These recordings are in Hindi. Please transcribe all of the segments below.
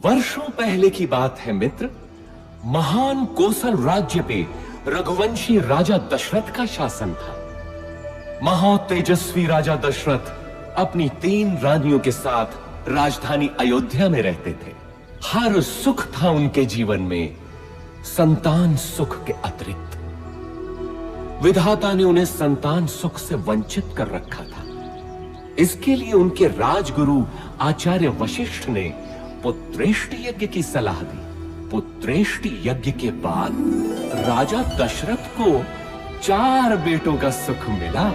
वर्षों पहले की बात है मित्र। महान कोसल राज्य पे रघुवंशी राजा दशरथ का शासन था। महातेजस्वी राजा दशरथ अपनी 3 रानियों के साथ राजधानी अयोध्या में रहते थे। हर सुख था उनके जीवन में, संतान सुख के अतिरिक्त। विधाता ने उन्हें संतान सुख से वंचित कर रखा था। इसके लिए उनके राजगुरु आचार्य वशिष्ठ ने पुत्रेष्टि यज्ञ की सलाह दी। पुत्रेष्टि यज्ञ के बाद राजा दशरथ को 4 बेटों का सुख मिला।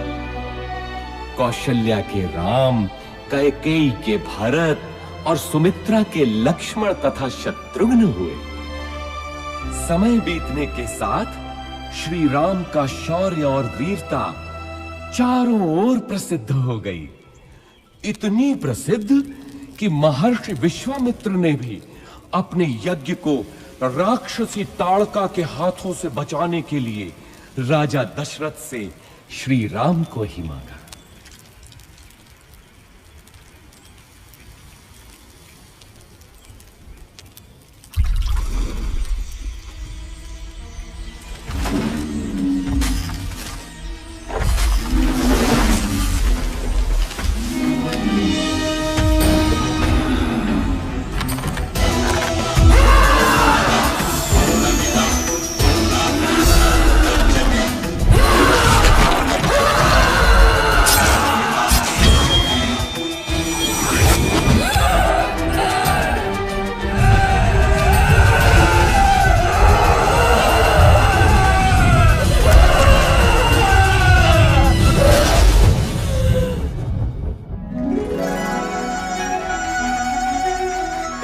कौशल्या के राम, कैकेयी के भरत और सुमित्रा के लक्ष्मण तथा शत्रुघ्न हुए। समय बीतने के साथ श्री राम का शौर्य और वीरता चारों ओर प्रसिद्ध हो गई। इतनी प्रसिद्ध कि महर्षि विश्वामित्र ने भी अपने यज्ञ को राक्षसी ताड़का के हाथों से बचाने के लिए राजा दशरथ से श्री राम को ही मांगा।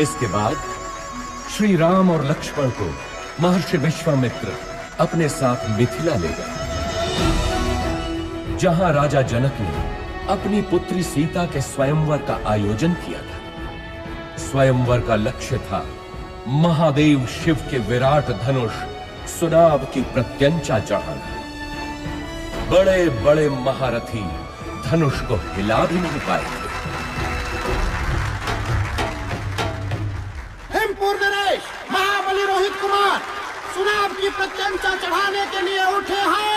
इसके बाद श्री राम और लक्ष्मण को महर्षि विश्वामित्र अपने साथ मिथिला ले गए, जहां राजा जनक ने अपनी पुत्री सीता के स्वयंवर का आयोजन किया था। स्वयंवर का लक्ष्य था महादेव शिव के विराट धनुष सुनाभ की प्रत्यंचा चढ़ाना। बड़े बड़े महारथी धनुष को हिला भी नहीं पाए थे। महाबली रोहित कुमार सुनाभ की प्रत्यंचा चढ़ाने के लिए उठे हैं।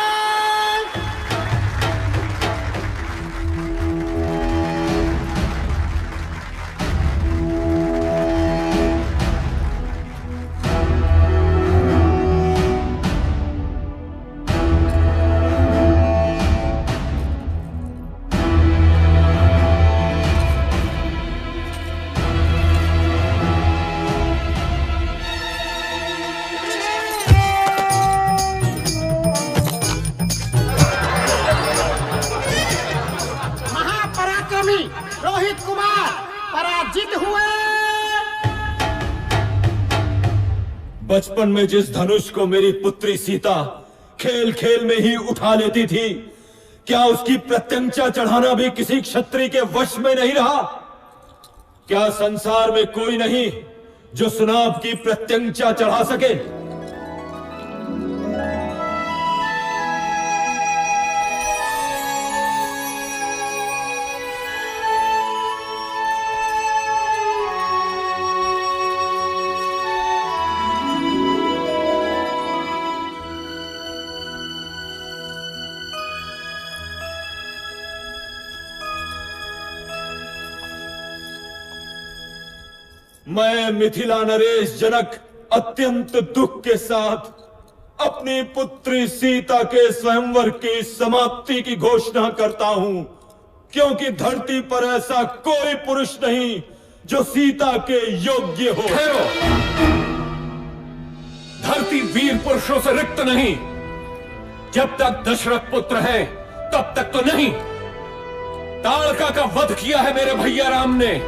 महामली रोहित कुमार पराजित हुए। बचपन में जिस धनुष को मेरी पुत्री सीता खेल खेल में ही उठा लेती थी, क्या उसकी प्रत्यंचा चढ़ाना भी किसी क्षत्रिय के वश में नहीं रहा? क्या संसार में कोई नहीं जो सुनाभ की प्रत्यंचा चढ़ा सके? मैं मिथिला नरेश जनक अत्यंत दुख के साथ अपनी पुत्री सीता के स्वयंवर की समाप्ति की घोषणा करता हूं, क्योंकि धरती पर ऐसा कोई पुरुष नहीं जो सीता के योग्य हो। ठहरो, धरती वीर पुरुषों से रिक्त नहीं। जब तक दशरथ पुत्र है तब तक तो नहीं। ताड़का का वध किया है मेरे भैया राम ने।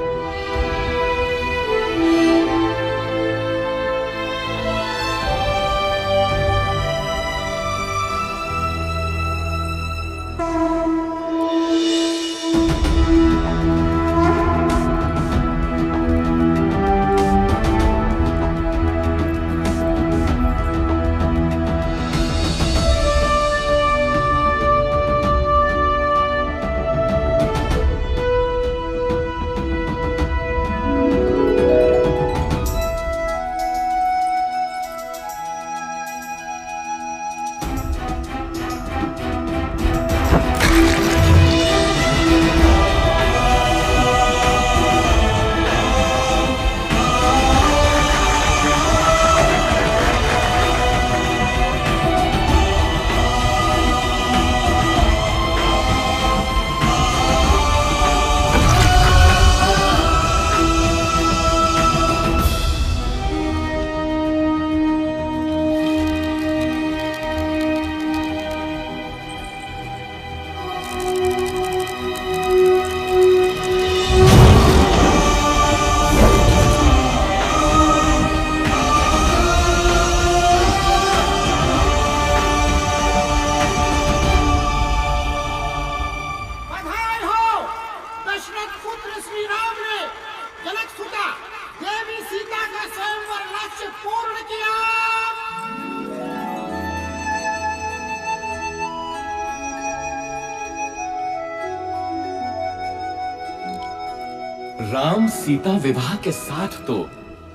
राम सीता विवाह के साथ तो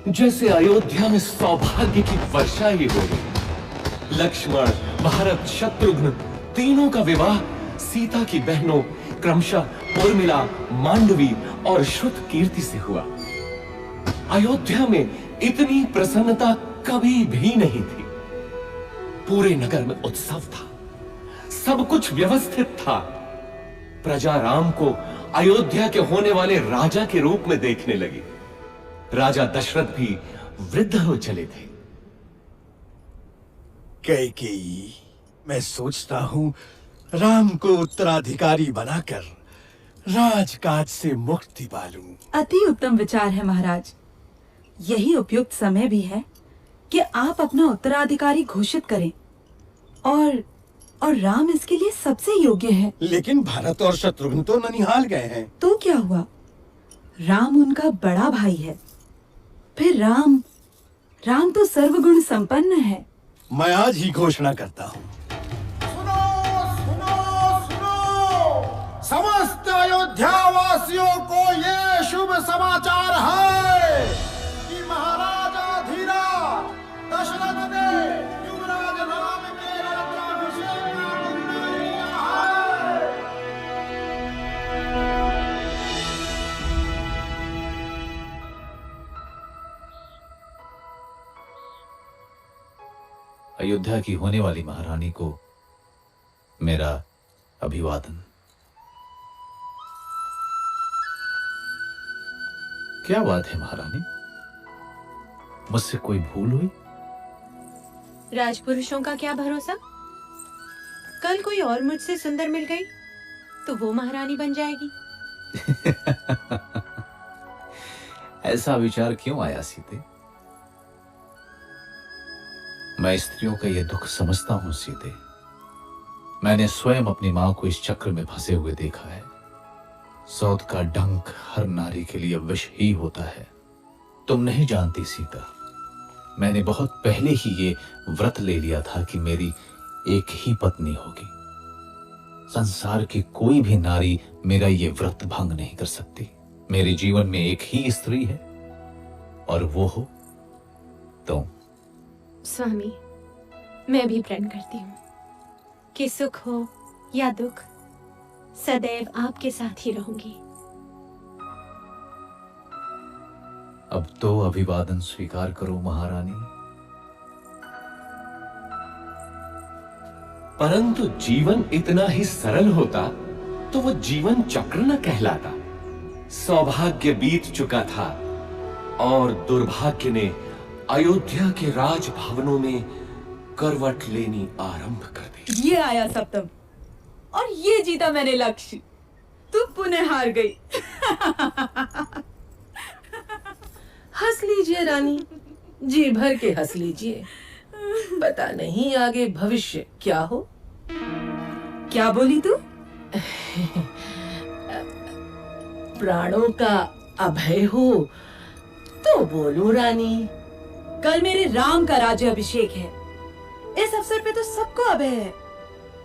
जैसे अयोध्या में सौभाग्य की वर्षा ही हो गई। लक्ष्मण, भरत, शत्रुघ्न तीनों का विवाह सीता की बहनों क्रमशः उर्मिला, मांडवी और श्रुत कीर्ति से हुआ। अयोध्या में इतनी प्रसन्नता कभी भी नहीं थी। पूरे नगर में उत्सव था, सब कुछ व्यवस्थित था। प्रजा राम को अयोध्या के होने वाले राजा के रूप में देखने लगी। राजा दशरथ भी वृद्ध हो चले थे। कैकेयी, मैं सोचता हूं राम को उत्तराधिकारी बनाकर राजकाज से मुक्ति पालूं। अति उत्तम विचार है महाराज। यही उपयुक्त समय भी है कि आप अपना उत्तराधिकारी घोषित करें और राम इसके लिए सबसे योग्य है। लेकिन भरत और शत्रुघ्न तो ननिहाल गए हैं। तो क्या हुआ? राम उनका बड़ा भाई है। फिर राम तो सर्वगुण संपन्न है। मैं आज ही घोषणा करता हूँ। सुनो सुनो सुनो, समस्त अयोध्या वासियों को ये शुभ समाचार है कि महाराजा धीराज दशरथ ने युवराज राम के राज्याभिषेक का निर्णय लिया है। अयोध्या की होने वाली महारानी को मेरा अभिवादन। क्या बात है महारानी, मुझसे कोई भूल हुई? राजपुरुषों का क्या भरोसा, कल कोई और मुझसे सुंदर मिल गई तो वो महारानी बन जाएगी। ऐसा विचार क्यों आया सीते? मैं स्त्रियों का यह दुख समझता हूं सीते। मैंने स्वयं अपनी मां को इस चक्र में फंसे हुए देखा है। सौत का डंक हर नारी के लिए विष ही होता है। तुम नहीं जानती सीता, मैंने बहुत पहले ही ये व्रत ले लिया था कि मेरी एक ही पत्नी होगी। संसार की कोई भी नारी मेरा ये व्रत भंग नहीं कर सकती। मेरे जीवन में एक ही स्त्री है और वो हो तुम। स्वामी, मैं भी प्रण करती हूँ कि सुख हो या दुख, सदैव आपके साथ ही रहूंगी। अब तो अभिवादन स्वीकार करो महारानी। परंतु जीवन इतना ही सरल होता तो वो जीवन चक्र न कहलाता। सौभाग्य बीत चुका था और दुर्भाग्य ने अयोध्या के राजभवनों में करवट लेनी आरंभ कर दी। ये आया सप्तम और ये जीता मैंने लक्ष्य। तू पुनः हार गई। हंस लीजिए रानी, जी भर के हंस लीजिए। पता नहीं आगे भविष्य क्या हो। क्या बोली तू? प्राणों का अभय हो तो बोलूं रानी। कल मेरे राम का राज्य अभिषेक है। इस अवसर पे तो सबको अभय है।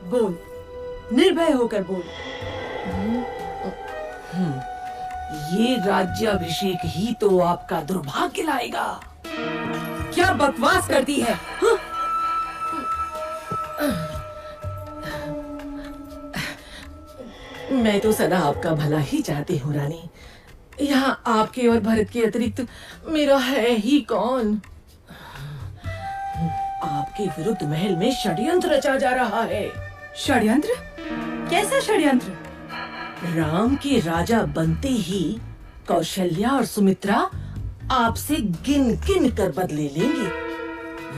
बोल, निर्भय होकर बोल। ये राज्याभिषेक ही तो आपका दुर्भाग्य लाएगा। क्या बकवास करती है? हाँ? मैं तो सदा आपका भला ही चाहती हूँ रानी। यहाँ आपके और भरत के अतिरिक्त मेरा है ही कौन। आपके विरुद्ध महल में षड्यंत्र रचा जा रहा है। षड्यंत्र? कैसा षड्यंत्र? राम के राजा बनते ही कौशल्या और सुमित्रा आपसे गिन गिन कर बदले लेंगे।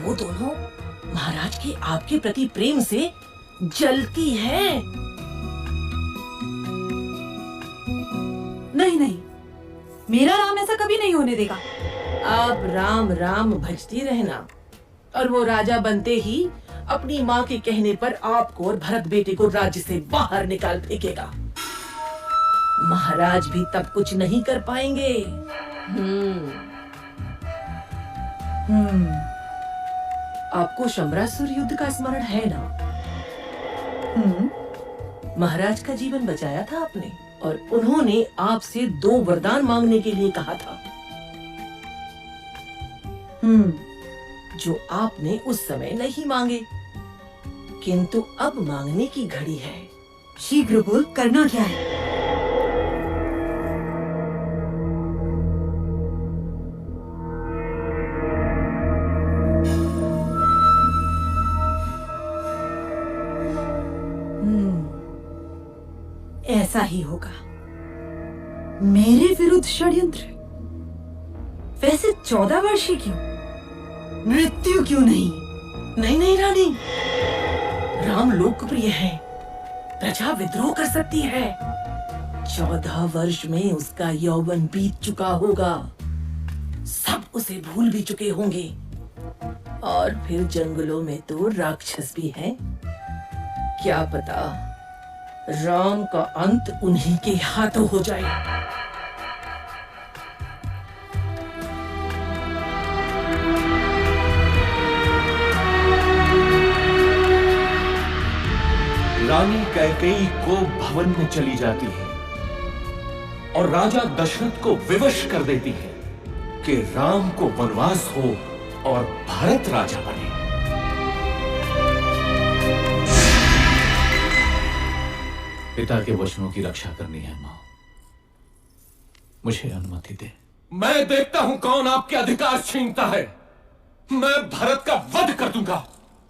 वो दोनों महाराज के आपके प्रति प्रेम से जलती हैं। नहीं नहीं, मेरा राम ऐसा कभी नहीं होने देगा। आप राम राम भजती रहना और वो राजा बनते ही अपनी माँ के कहने पर आपको और भरत बेटे को राज्य से बाहर निकाल फेंकेगा। महाराज भी तब कुछ नहीं कर पाएंगे। आपको शंबरासुर युद्ध का स्मरण है ना? महाराज का जीवन बचाया था आपने और उन्होंने आपसे 2 वरदान मांगने के लिए कहा था, जो आपने उस समय नहीं मांगे, किंतु अब मांगने की घड़ी है। शीघ्र बोल, करना क्या है? ऐसा ही होगा। मेरे विरुद्ध षड्यंत्र? वैसे 14 वर्षीय क्यों? मृत्यु क्यों नहीं? नहीं नहीं रानी, राम लोकप्रिय है, प्रजा विद्रोह कर सकती है। 14 वर्ष में उसका यौवन बीत चुका होगा, सब उसे भूल भी चुके होंगे। और फिर जंगलों में तो राक्षस भी हैं। क्या पता राम का अंत उन्हीं के हाथों हो जाए। रानी कैकेयी को भवन में चली जाती है और राजा दशरथ को विवश कर देती है कि राम को वनवास हो और भरत राजा बने। पिता के वचनों की रक्षा करनी है मां, मुझे अनुमति दे। मैं देखता हूं कौन आपके अधिकार छीनता है। मैं भरत का वध कर दूंगा।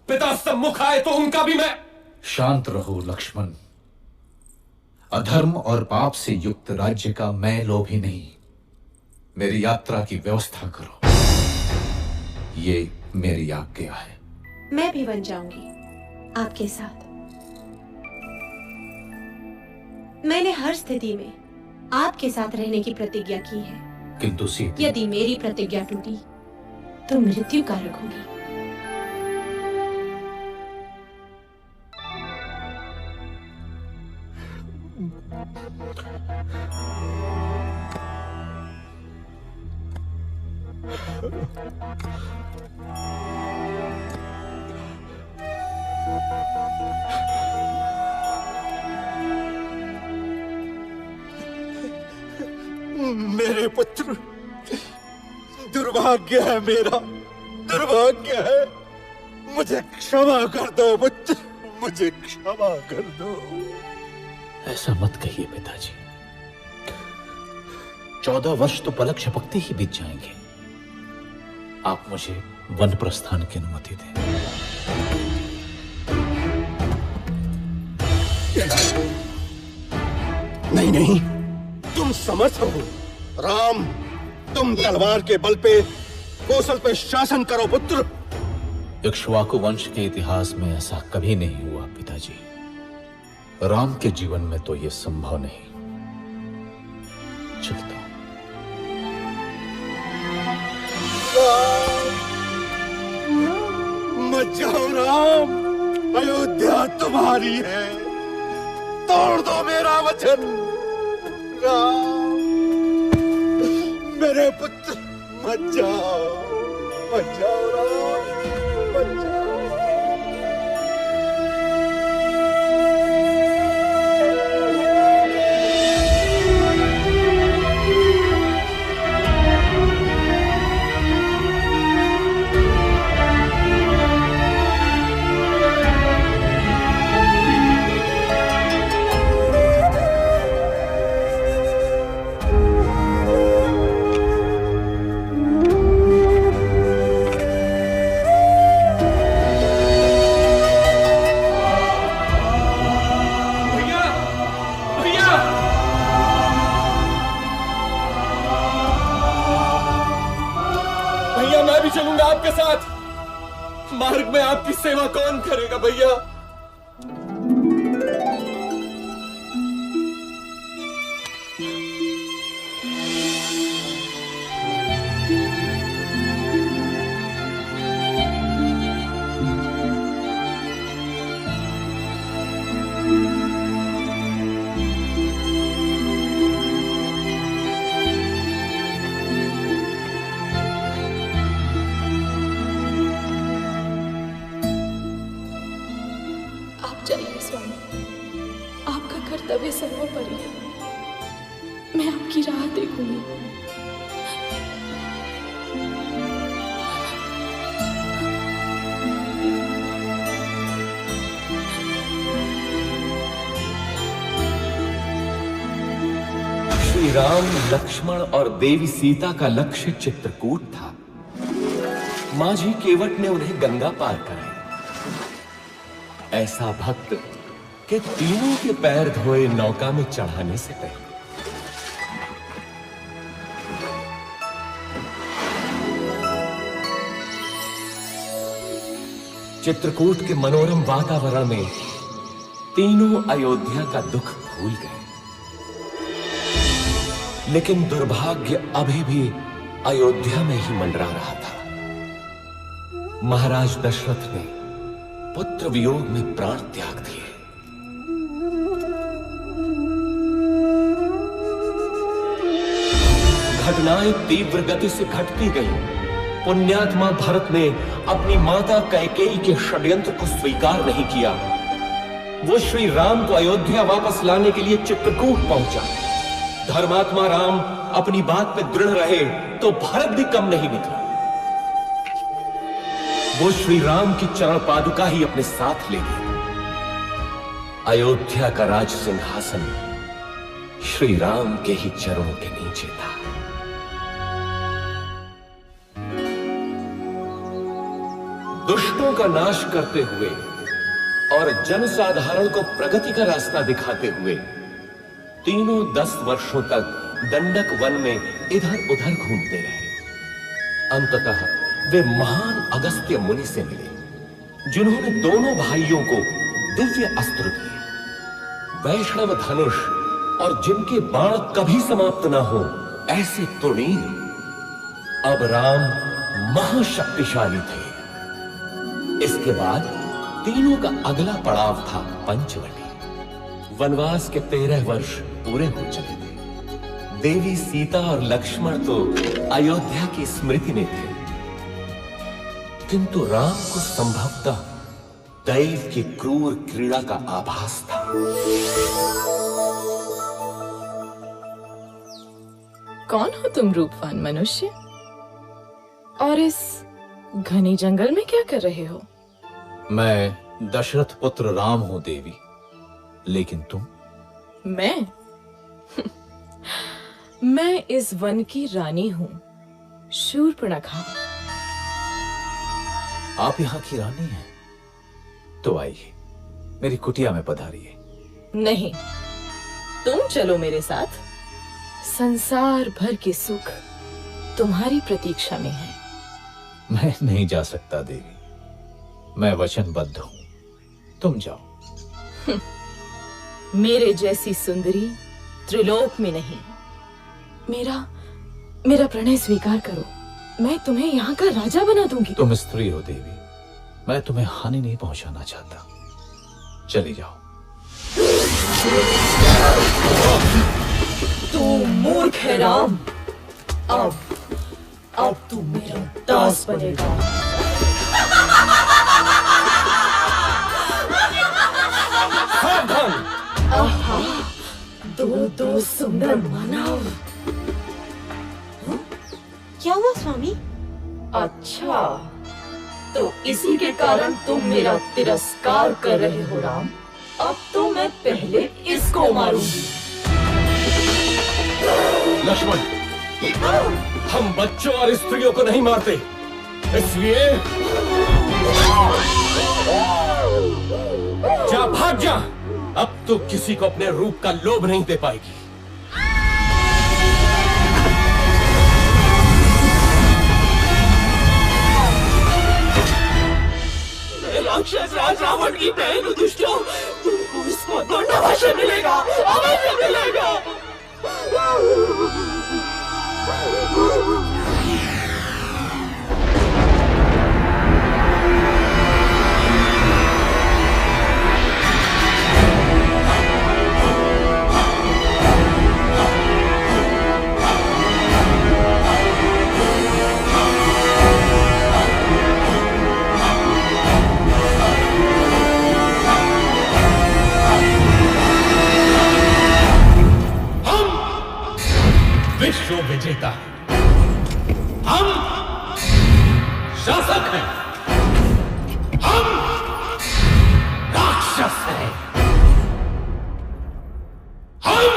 पिता सम्मुख आए तो उनका भी मैं। शांत रहो लक्ष्मण। अधर्म और पाप से युक्त राज्य का मैं लोभी नहीं। मेरी यात्रा की व्यवस्था करो, ये मेरी आज्ञा है। मैं भी बन जाऊंगी आपके साथ। मैंने हर स्थिति में आपके साथ रहने की प्रतिज्ञा की है। किंतु सीते, यदि मेरी प्रतिज्ञा टूटी तो मृत्यु कारक होगी। मेरे पुत्र, दुर्भाग्य है मेरा, दुर्भाग्य है। मुझे क्षमा कर दो पुत्र, मुझे क्षमा कर दो। ऐसा मत कहिए पिताजी। 14 वर्ष तो पलक झपकते ही बीत जाएंगे। आप मुझे वन प्रस्थान की अनुमति दें। नहीं नहीं, तुम समर्थ हो। राम, तुम तलवार के बल पे कौशल पे शासन करो पुत्र। इक्ष्वाकु वंश के इतिहास में ऐसा कभी नहीं हुआ पिताजी। राम के जीवन में तो यह संभव नहीं। चलता हूं। मत जाओ राम, अयोध्या तुम्हारी है। तोड़ दो मेरा वचन। राम, मेरे पुत्र, मत जाओ, मत जाओ राम, मत जाओ। चलूंगा आपके साथ। मार्ग में आपकी सेवा कौन करेगा भैया? कर्तव्य सर्वोपरि है। मैं आपकी राह देखूंगी। श्री राम, लक्ष्मण और देवी सीता का लक्ष्य चित्रकूट था। माझी केवट ने उन्हें गंगा पार कराई। ऐसा भक्त कि तीनों के पैर धोए नौका में चढ़ाने से पहले चित्रकूट के मनोरम वातावरण में तीनों अयोध्या का दुख भूल गए। लेकिन दुर्भाग्य अभी भी अयोध्या में ही मंडरा रहा था। महाराज दशरथ ने पुत्र वियोग में प्राण त्याग दिए। घटनाएं तीव्र गति से घटती गईं। पुण्यात्मा भरत ने अपनी माता कैकेयी के षड्यंत्र को स्वीकार नहीं किया। वो श्री राम को अयोध्या वापस लाने के लिए चित्रकूट पहुंचा। धर्मात्मा राम अपनी बात पे दृढ़ रहे तो भरत भी कम नहीं निकला। वो श्री राम की चरण पादुका ही अपने साथ ले गए। अयोध्या का राज सिंहासन श्री राम के ही चरणों के नीचे था। दुष्टों का नाश करते हुए और जनसाधारण को प्रगति का रास्ता दिखाते हुए तीनों 10 वर्षों तक दंडक वन में इधर उधर घूमते रहे। अंततः वे महान अगस्त्य मुनि से मिले, जिन्होंने दोनों भाइयों को दिव्य अस्त्र दिए। वैष्णव धनुष और जिनके बाण कभी समाप्त ना हो, ऐसे तुणीर अब राम महाशक्तिशाली थे। इसके बाद तीनों का अगला पड़ाव था पंचवटी। वनवास के 13 वर्ष पूरे हो चुके थे। देवी सीता और लक्ष्मण तो अयोध्या की स्मृति में थे, किंतु राम को संभवतः दैव की क्रूर क्रीड़ा का आभास था। कौन हो तुम रूपवान मनुष्य? और इस घने जंगल में क्या कर रहे हो? मैं दशरथ पुत्र राम हूं देवी, लेकिन तुम? मैं मैं इस वन की रानी हूं, शूर्पणखा। आप यहाँ की रानी हैं? तो आइए, मेरी कुटिया में पधारिए। नहीं, तुम चलो मेरे साथ। संसार भर के सुख तुम्हारी प्रतीक्षा में है। मैं नहीं जा सकता देवी, मैं वचनबद्ध हूं। तुम जाओ। मेरे जैसी सुंदरी त्रिलोक में नहीं। मेरा प्रणय स्वीकार करो, मैं तुम्हें यहाँ का राजा बना दूंगी। तुम स्त्री हो देवी, मैं तुम्हें हानि नहीं पहुंचाना चाहता। चली जाओ। तू मूर्ख है राम। अब तू मेरा दास बनेगा। आहा, दो सुंदर मानव। क्या हुआ स्वामी? अच्छा, तो इसी के कारण तुम मेरा तिरस्कार कर रहे हो राम। अब तो मैं पहले इसको मारूंगी। लक्ष्मण, हम बच्चों और स्त्रियों को नहीं मारते, इसलिए जा, भाग जा। अब तो किसी को अपने रूप का लोभ नहीं दे पाएगी। राक्षस राज रावण की बहन दुष्टों, तुमको इसको तो अवश्य मिलेगा, अवश्य मिलेगा। विश्व विजेता हम शासक हैं, हम राक्षस हैं, हम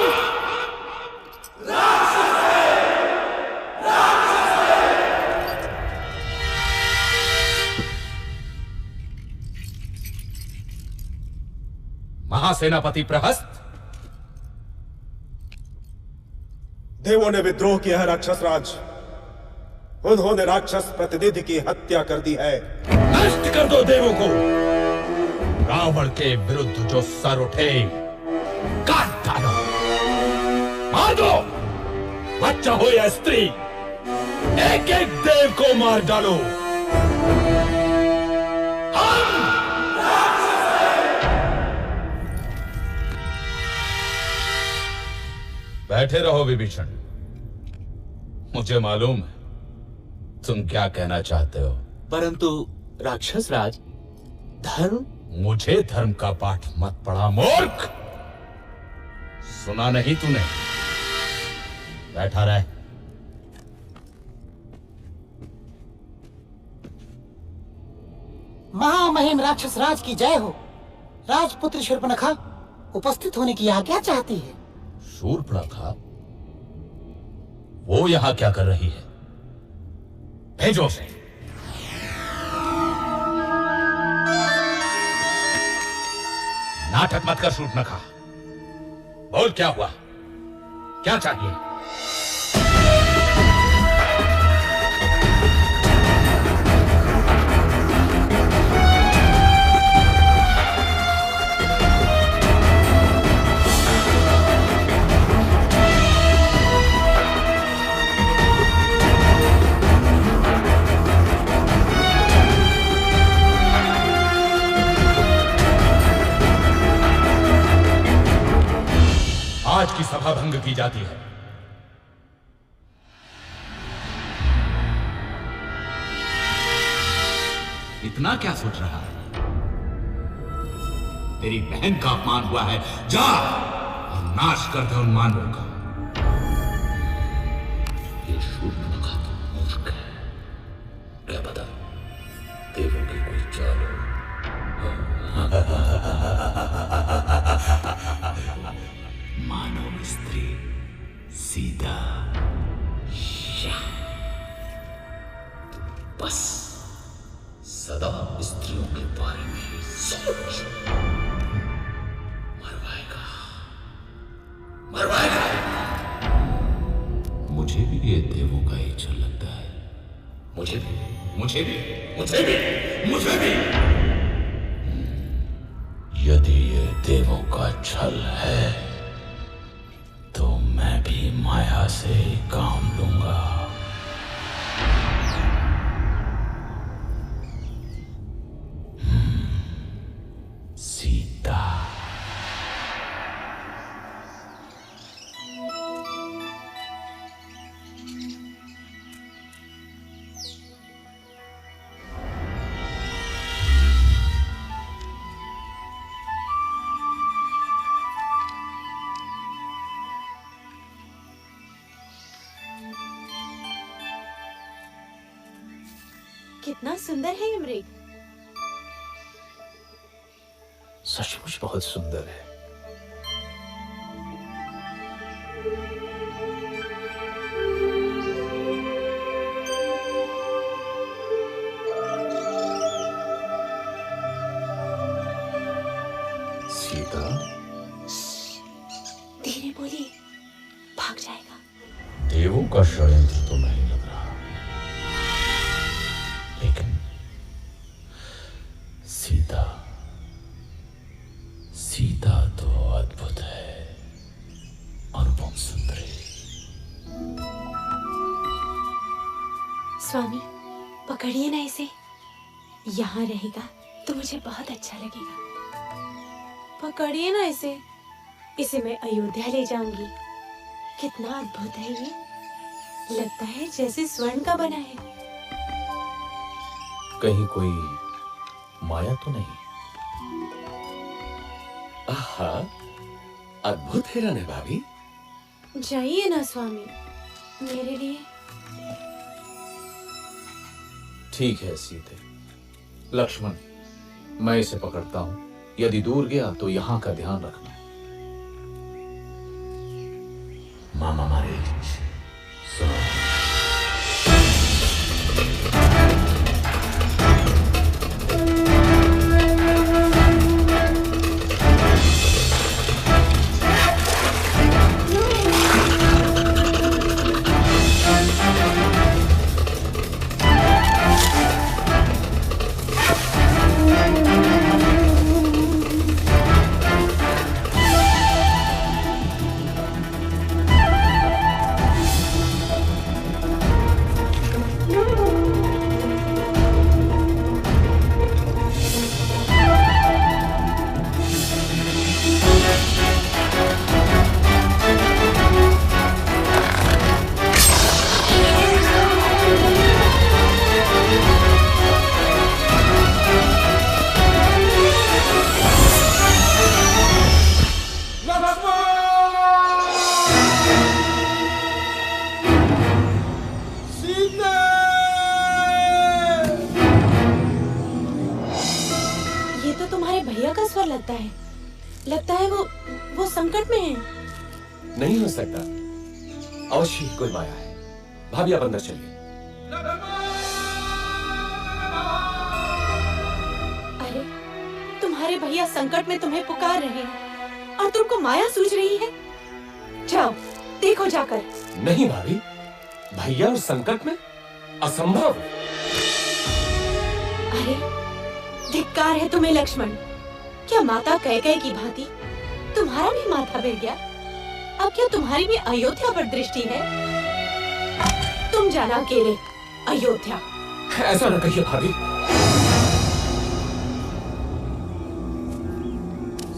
राक्षस हैं, राक्षस हैं। महासेनापति प्रहस्त, देवों ने विद्रोह किया है राक्षस राज। उन्होंने राक्षस प्रतिनिधि की हत्या कर दी है। नष्ट कर दो देवों को। रावण के विरुद्ध जो सर उठे काट डालो, मार दो। बच्चा हो या स्त्री, एक एक देव को मार डालो। बैठे रहो विभीषण, मुझे मालूम है तुम क्या कहना चाहते हो। परंतु राक्षस राज, धर्म। मुझे धर्म का पाठ मत पढ़ा मूर्ख। सुना नहीं तूने? बैठा रहे। महामहिम राक्षस राज की जय हो। राजपुत्र शूर्पणखा उपस्थित होने की आज्ञा चाहती है। शूर्पणखा? वो यहां क्या कर रही है? भेजो उसे। नाटक मत कर शूर्पणखा। बोल, क्या हुआ? क्या चाहिए? की जाती है। इतना क्या सोच रहा है? तेरी बहन का अपमान हुआ है, जा और नाश कर दे उन मानवों का। ये शूर्पणखा तो मूर्ख है, क्या पता देवों की कोई चाल हो। मानव स्त्री सीता, बस सदा स्त्रियों के बारे में ही सोच। मरवाएगा। मुझे भी ये देवों का ही छल लगता है। मुझे भी। यदि ये देवों का छल है तो मैं भी माया से ही काम लूंगा। सीता। कितना सुंदर है ये मृग। सचमुच बहुत सुंदर है। सीता, धीरे बोलिए, भाग जाएगा। देवों का षड्यंत्र तो नहीं लग रहा, लेकिन सीता तो अद्भुत है, अनुपम सुंदरी। स्वामी, पकड़िए ना इसे। यहाँ रहेगा तो मुझे बहुत अच्छा लगेगा। पकड़िए ना इसे। इसे मैं अयोध्या ले जाऊंगी। कितना अद्भुत है ये। लगता है जैसे स्वर्ण का बना है। कहीं कोई माया तो नहीं? आहा, अद्भुत है रानी भाभी। जाइए ना स्वामी, मेरे लिए। ठीक है सीते। लक्ष्मण, मैं इसे पकड़ता हूं। यदि दूर गया तो यहां का ध्यान रखना। मामा मारे सुनो। लगता है वो संकट में है। नहीं हो सकता, अवश्य ही कोई माया है। भाभी आप अंदर चलिए। अरे, तुम्हारे भैया संकट में तुम्हें पुकार रहे हैं और तुमको माया सूझ रही है। जाओ देखो जाकर। नहीं भाभी, भैया उस संकट में असंभव। अरे, धिक्कार है तुम्हें लक्ष्मण। क्या माता कैकेयी की भांति तुम्हारा भी माथा फिर गया? अब क्या तुम्हारी भी अयोध्या पर दृष्टि है? तुम जाना अकेले अयोध्या। ऐसा न कहिए भाभी।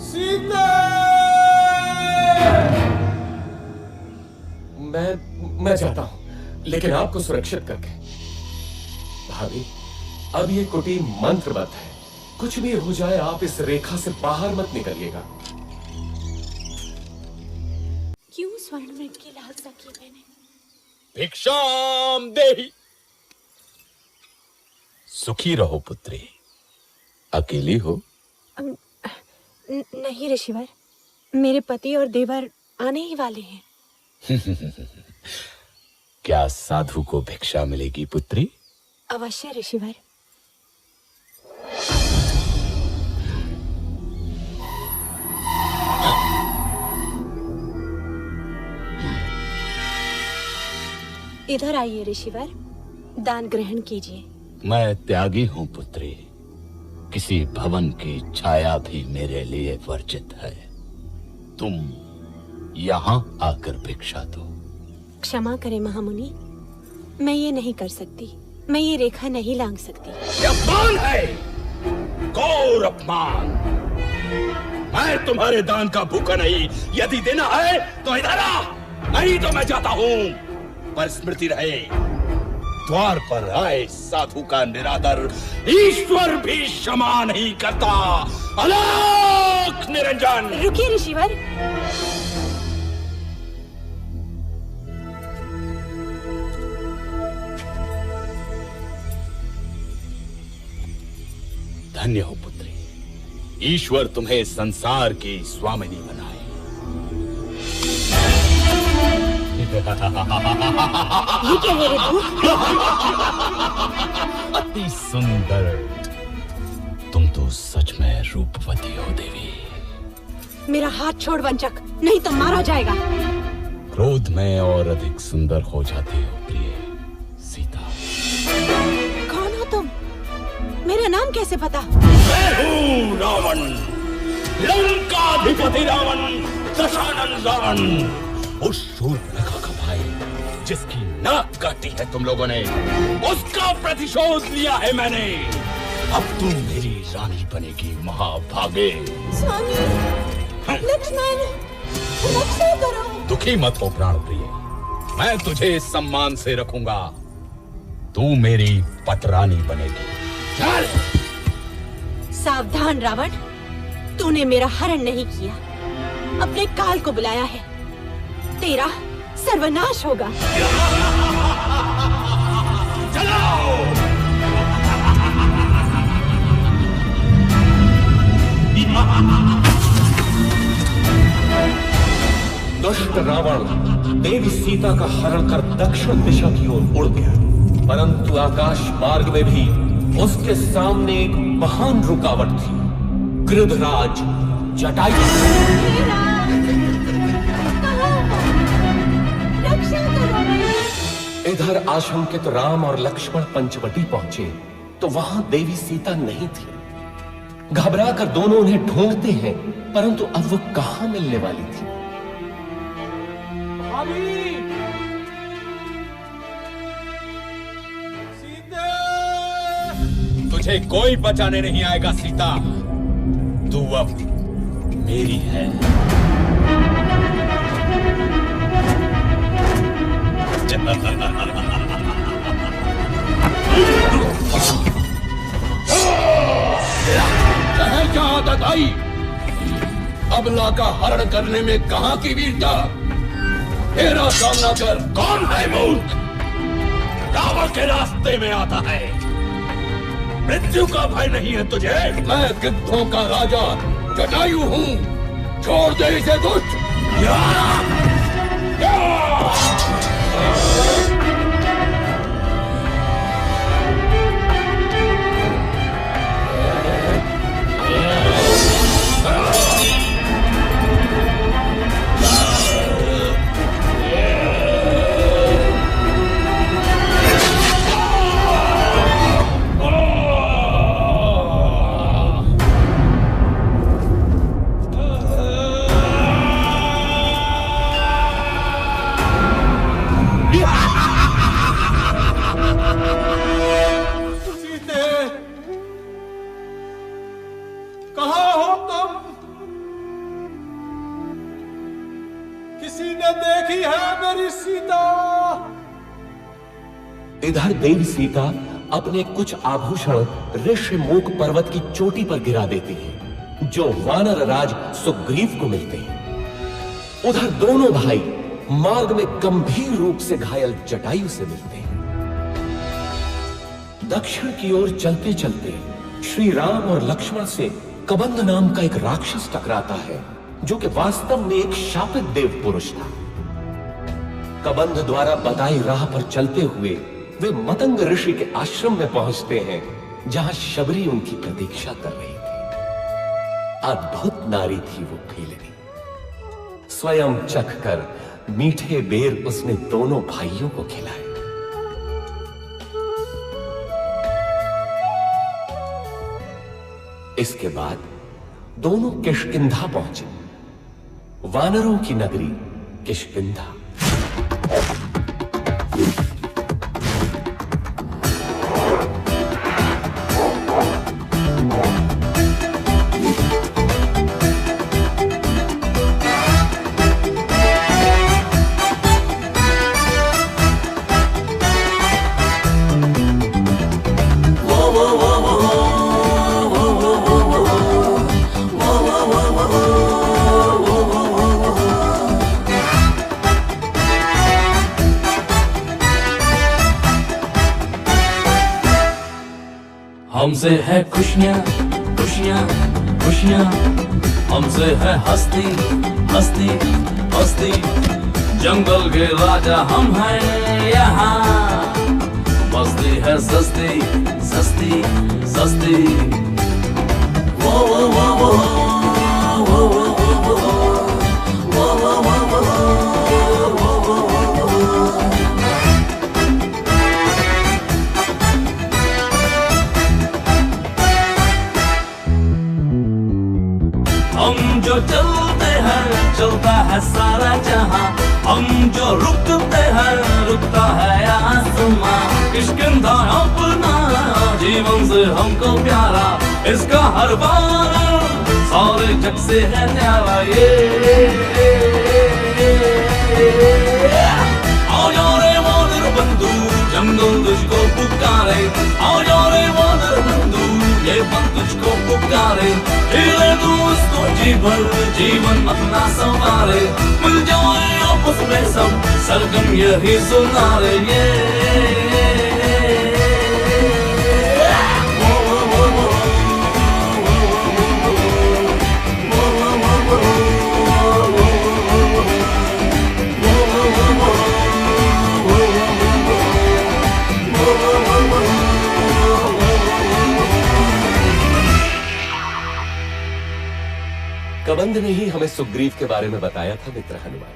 सीता! मैं जाता हूं, लेकिन आपको सुरक्षित करके। भाभी, अब ये कुटीर मंत्रबद्ध है, कुछ भी हो जाए आप इस रेखा से बाहर मत निकलिएगा। क्यों स्वर्ण मृग की लालसा की मैंने? भिक्षाम देहि। सुखी रहो पुत्री। अकेली हो? नहीं ऋषिवर, मेरे पति और देवर आने ही वाले हैं। क्या साधु को भिक्षा मिलेगी पुत्री? अवश्य ऋषिवर। इधर आइए ऋषिवर, दान ग्रहण कीजिए। मैं त्यागी हूं पुत्री, किसी भवन की छाया भी मेरे लिए वर्जित है। तुम यहाँ आकर भिक्षा दो। क्षमा करें महामुनि, मैं ये नहीं कर सकती, मैं ये रेखा नहीं लांघ सकती। ये अपमान है, घोर अपमान। मैं तुम्हारे दान का भूखा नहीं, यदि देना है तो इधर आ, नहीं तो मैं जाता हूँ। पर स्मृति रहे, द्वार पर आए साधु का निरादर ईश्वर भी क्षमा नहीं करता। अलौक निरंजन। रुकिए ऋषिवर। धन्य हो पुत्री, ईश्वर तुम्हें संसार की स्वामिनी बनाए। ये क्या है ऋतु? अति सुंदर, तुम तो सच में रूपवती हो देवी। मेरा हाथ छोड़ वंचक, नहीं तो मारा जाएगा। क्रोध में और अधिक सुंदर हो जाती हो प्रिय सीता। कौन हो तुम? मेरा नाम कैसे पता? मैं हूँ रावण, लंकाधिपति रावण, दशानन रावण। उस शूर्पणखा का भाई जिसकी नाक काटी है तुम लोगों ने, उसका प्रतिशोध लिया है मैंने। अब तुम मेरी रानी बनेगी महाभागे। स्वामी, लक्ष्मण, रक्षा करो। दुखी मत हो प्राण प्रिय, मैं तुझे सम्मान से रखूंगा। तू मेरी पटरानी बनेगी। चल। सावधान रावण, तूने मेरा हरण नहीं किया, अपने काल को बुलाया है। तेरा सर्वनाश होगा। चलो। दुष्ट रावण देवी सीता का हरण कर दक्षिण दिशा की ओर उड़ गया, परंतु आकाश मार्ग में भी उसके सामने एक महान रुकावट थी, गृधराज जटायु। इधर आशंकित राम और लक्ष्मण पंचवटी पहुंचे तो वहां देवी सीता नहीं थी। घबरा कर दोनों उन्हें ढूंढते हैं, परंतु अब वो कहां मिलने वाली थी। तुझे कोई बचाने नहीं आएगा सीता, तू अब मेरी है। जहां तक आई, अबला का हरण करने में कहां की वीरता? तेरा सामना कर। कौन है मूर्ख? रावण के रास्ते में आता है। मृत्यु का भय नहीं है तुझे? मैं गिद्धों का राजा जटायु हूं, छोड़ दे इसे दुष्ट। इधर देवी सीता अपने कुछ आभूषण ऋषिमुख पर्वत की चोटी पर गिरा देती है, जो वानर राज सुग्रीव को मिलते हैं। उधर दोनों भाई मार्ग में गंभीर रूप से घायल जटायु से मिलते हैं। दक्षिण की ओर चलते चलते श्री राम और लक्ष्मण से कबंध नाम का एक राक्षस टकराता है, जो कि वास्तव में एक शापित देव पुरुष था। कबंध द्वारा बताई राह पर चलते हुए वे मतंग ऋषि के आश्रम में पहुंचते हैं, जहां शबरी उनकी प्रतीक्षा कर रही थी। अद्भुत नारी थी वो भेलनी। स्वयं चखकर मीठे बेर उसने दोनों भाइयों को खिलाए। इसके बाद दोनों किष्किंधा पहुंचे, वानरों की नगरी किष्किंधा। हमसे है खुशियाँ खुशियाँ खुशियाँ, हमसे है हस्ती हस्ती हस्ती। जंगल के राजा हम हैं यहाँ, मस्ती है सस्ती सस्ती सस्ती। वो वो वो वो वो वो वो वो वो वो वो। हम जो चलते हैं चलता है सारा जहां, हम जो रुकते हैं रुकता है आसमां। किष्किंधा अपना जीवन से हमको प्यारा, इसका हर बार सारे जग से है न्यारा। आओ जाओ रे वानर बंधु, जंगल तुझको पुकारे। आओ जाओ रे वानर बंधु, ये वन तुझको पुकारे। हिले तू उसको जीवन अपना संवारे। मिल जाए आपस में सब सरगम यही सुनारे। कबंध ने ही हमें सुग्रीव के बारे में बताया था मित्र हनुमान।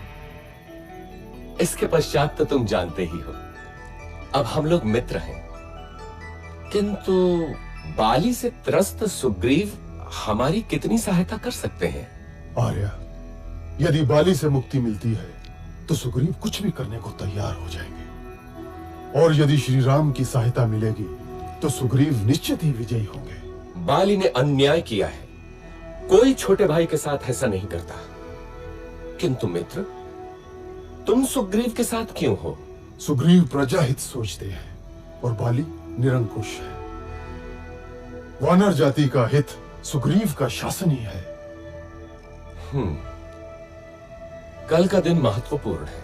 इसके पश्चात तो तुम जानते ही हो, अब हम लोग मित्र हैं। किंतु बाली से त्रस्त सुग्रीव हमारी कितनी सहायता कर सकते हैं? आर्या, यदि बाली से मुक्ति मिलती है तो सुग्रीव कुछ भी करने को तैयार हो जाएंगे, और यदि श्री राम की सहायता मिलेगी तो सुग्रीव निश्चित ही विजयी होंगे। बाली ने अन्याय किया है, कोई छोटे भाई के साथ ऐसा नहीं करता। किंतु मित्र, तुम सुग्रीव के साथ क्यों हो? सुग्रीव प्रजाहित सोचते हैं और बाली निरंकुश है। वानर जाति का हित सुग्रीव का शासन ही है। कल का दिन महत्वपूर्ण है।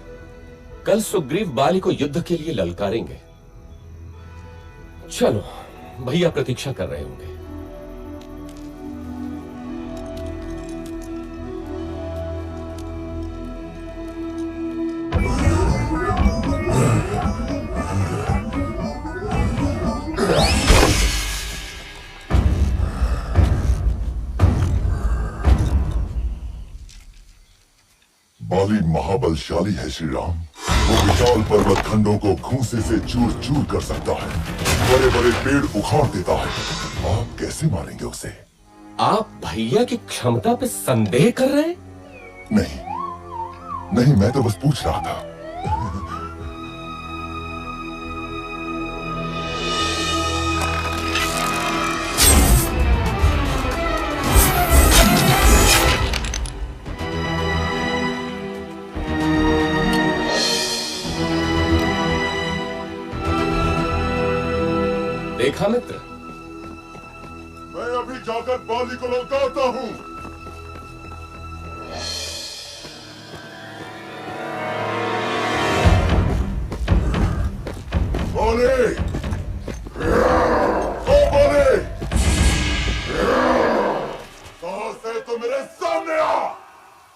कल सुग्रीव बाली को युद्ध के लिए ललकारेंगे। चलो, भैया प्रतीक्षा कर रहे होंगे। बाली महाबलशाली है श्री राम। वो विशाल पर्वत खंडों को खूंसे से चूर चूर कर सकता है, बड़े बड़े पेड़ उखाड़ देता है। आप कैसे मारेंगे उसे? आप भैया की क्षमता पे संदेह कर रहे हैं? नहीं, मैं तो बस पूछ रहा था। देखा मित्र, मैं अभी जाकर बाली को लौटाता हूं। बाली, ओ बाली, कहां से तो मेरे सामने आ,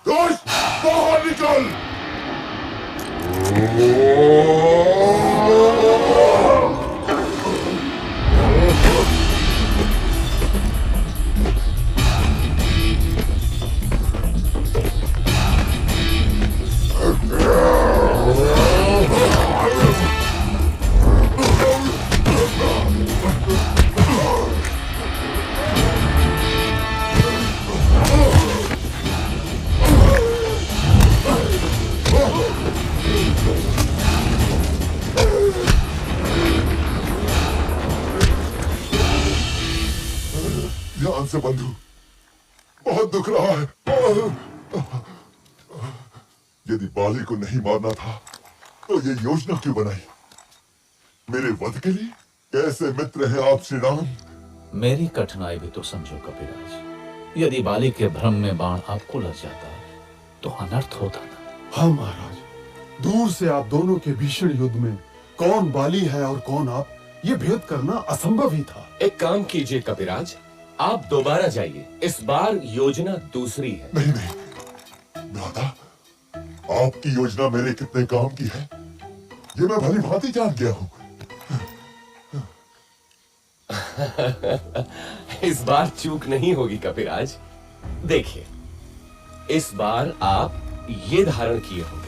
दुष्ट बाहर निकल। ध्यान से बंधु, बहुत दुख रहा है। यदि बाली को नहीं मारना था तो ये योजना क्यों बनाई? मेरे वध के लिए? कैसे मित्र हैं आप श्री राम? मेरी कठिनाई भी तो समझो कपिराज। यदि बाली के भ्रम में बाण आपको लग जाता तो अनर्थ होता ना। हाँ महाराज, दूर से आप दोनों के भीषण युद्ध में कौन बाली है और कौन आप, ये भेद करना असंभव ही था। एक काम कीजिए कपिराज, आप दोबारा जाइए। इस बार योजना दूसरी है। नहीं नहीं भ्राता, आपकी योजना मेरे कितने काम की है ये मैं भली भांति जान गया हूं। इस बार चूक नहीं होगी कपिराज। देखिए, इस बार आप ये धारण किए होंगे।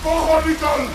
बाहर निकल।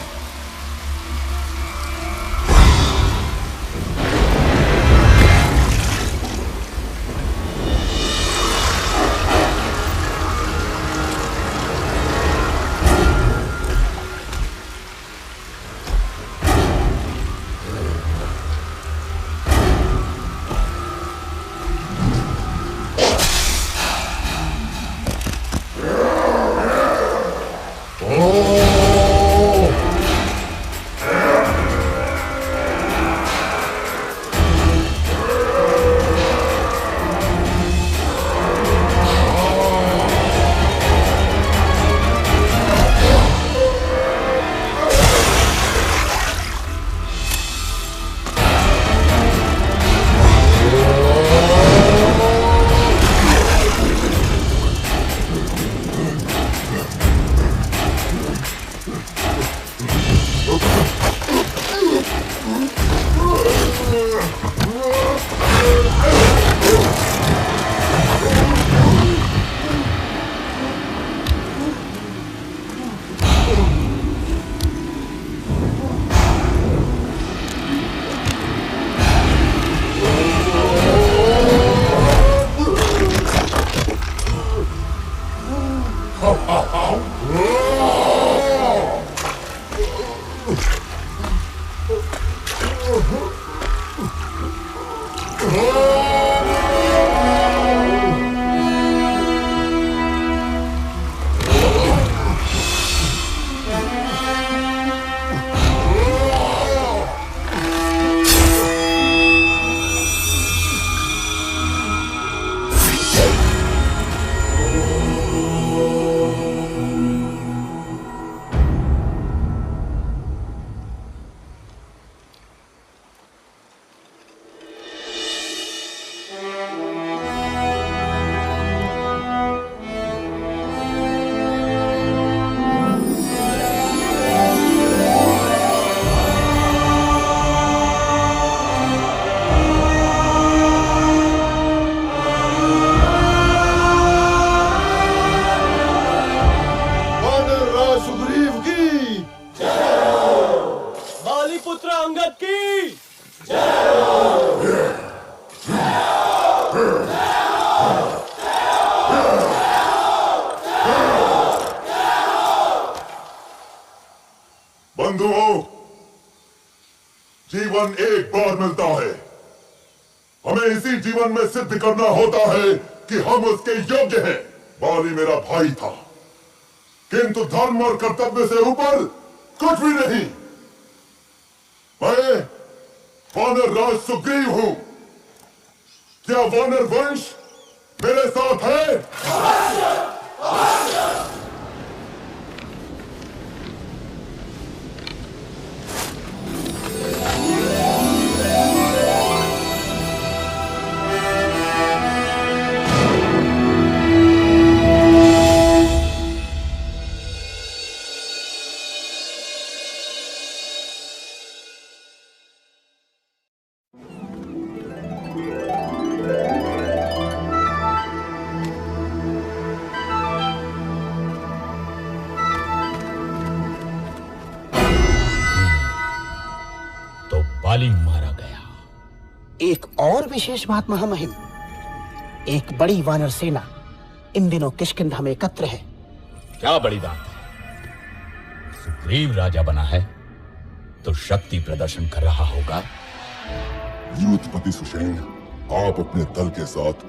हमें इसी जीवन में सिद्ध करना होता है कि हम उसके योग्य हैं। बाली मेरा भाई था, किंतु धर्म और कर्तव्य से ऊपर कुछ भी नहीं। मैं वानर राज सुग्रीव हूं। क्या वानर वंश मेरे साथ है? बाली मारा गया। एक और विशेष बात महामहिम, एक बड़ी वानर सेना इन दिनों किष्किंधा में एकत्र है। क्या बड़ी बात है? सुग्रीव राजा बना है तो शक्ति प्रदर्शन कर रहा होगा। यूथपति सुषेण, आप अपने दल के साथ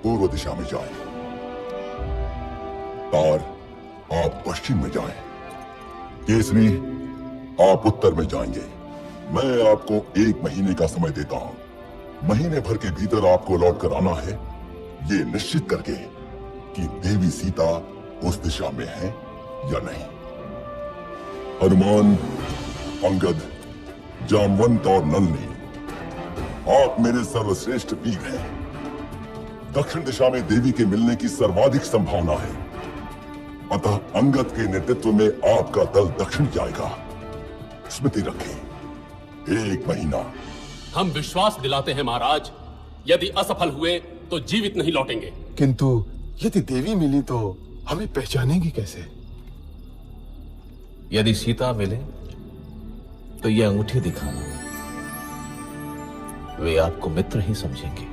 पूर्व दिशा में जाएं। तार, आप पश्चिम में जाएं। केसरी, आप उत्तर में जाएंगे। मैं आपको 1 महीने का समय देता हूं। महीने भर के भीतर आपको लौट कर आना है, ये निश्चित करके कि देवी सीता उस दिशा में है या नहीं। हनुमान, अंगद, जामवंत और नलनी, आप मेरे सर्वश्रेष्ठ वीर हैं। दक्षिण दिशा में देवी के मिलने की सर्वाधिक संभावना है, अतः अंगद के नेतृत्व में आपका दल दक्षिण जाएगा। स्मृति रखें, 1 महीना। हम विश्वास दिलाते हैं महाराज, यदि असफल हुए तो जीवित नहीं लौटेंगे। किंतु यदि देवी मिली तो हमें पहचानेंगी कैसे? यदि सीता मिले तो ये अंगूठी दिखाना, वे आपको मित्र ही समझेंगे।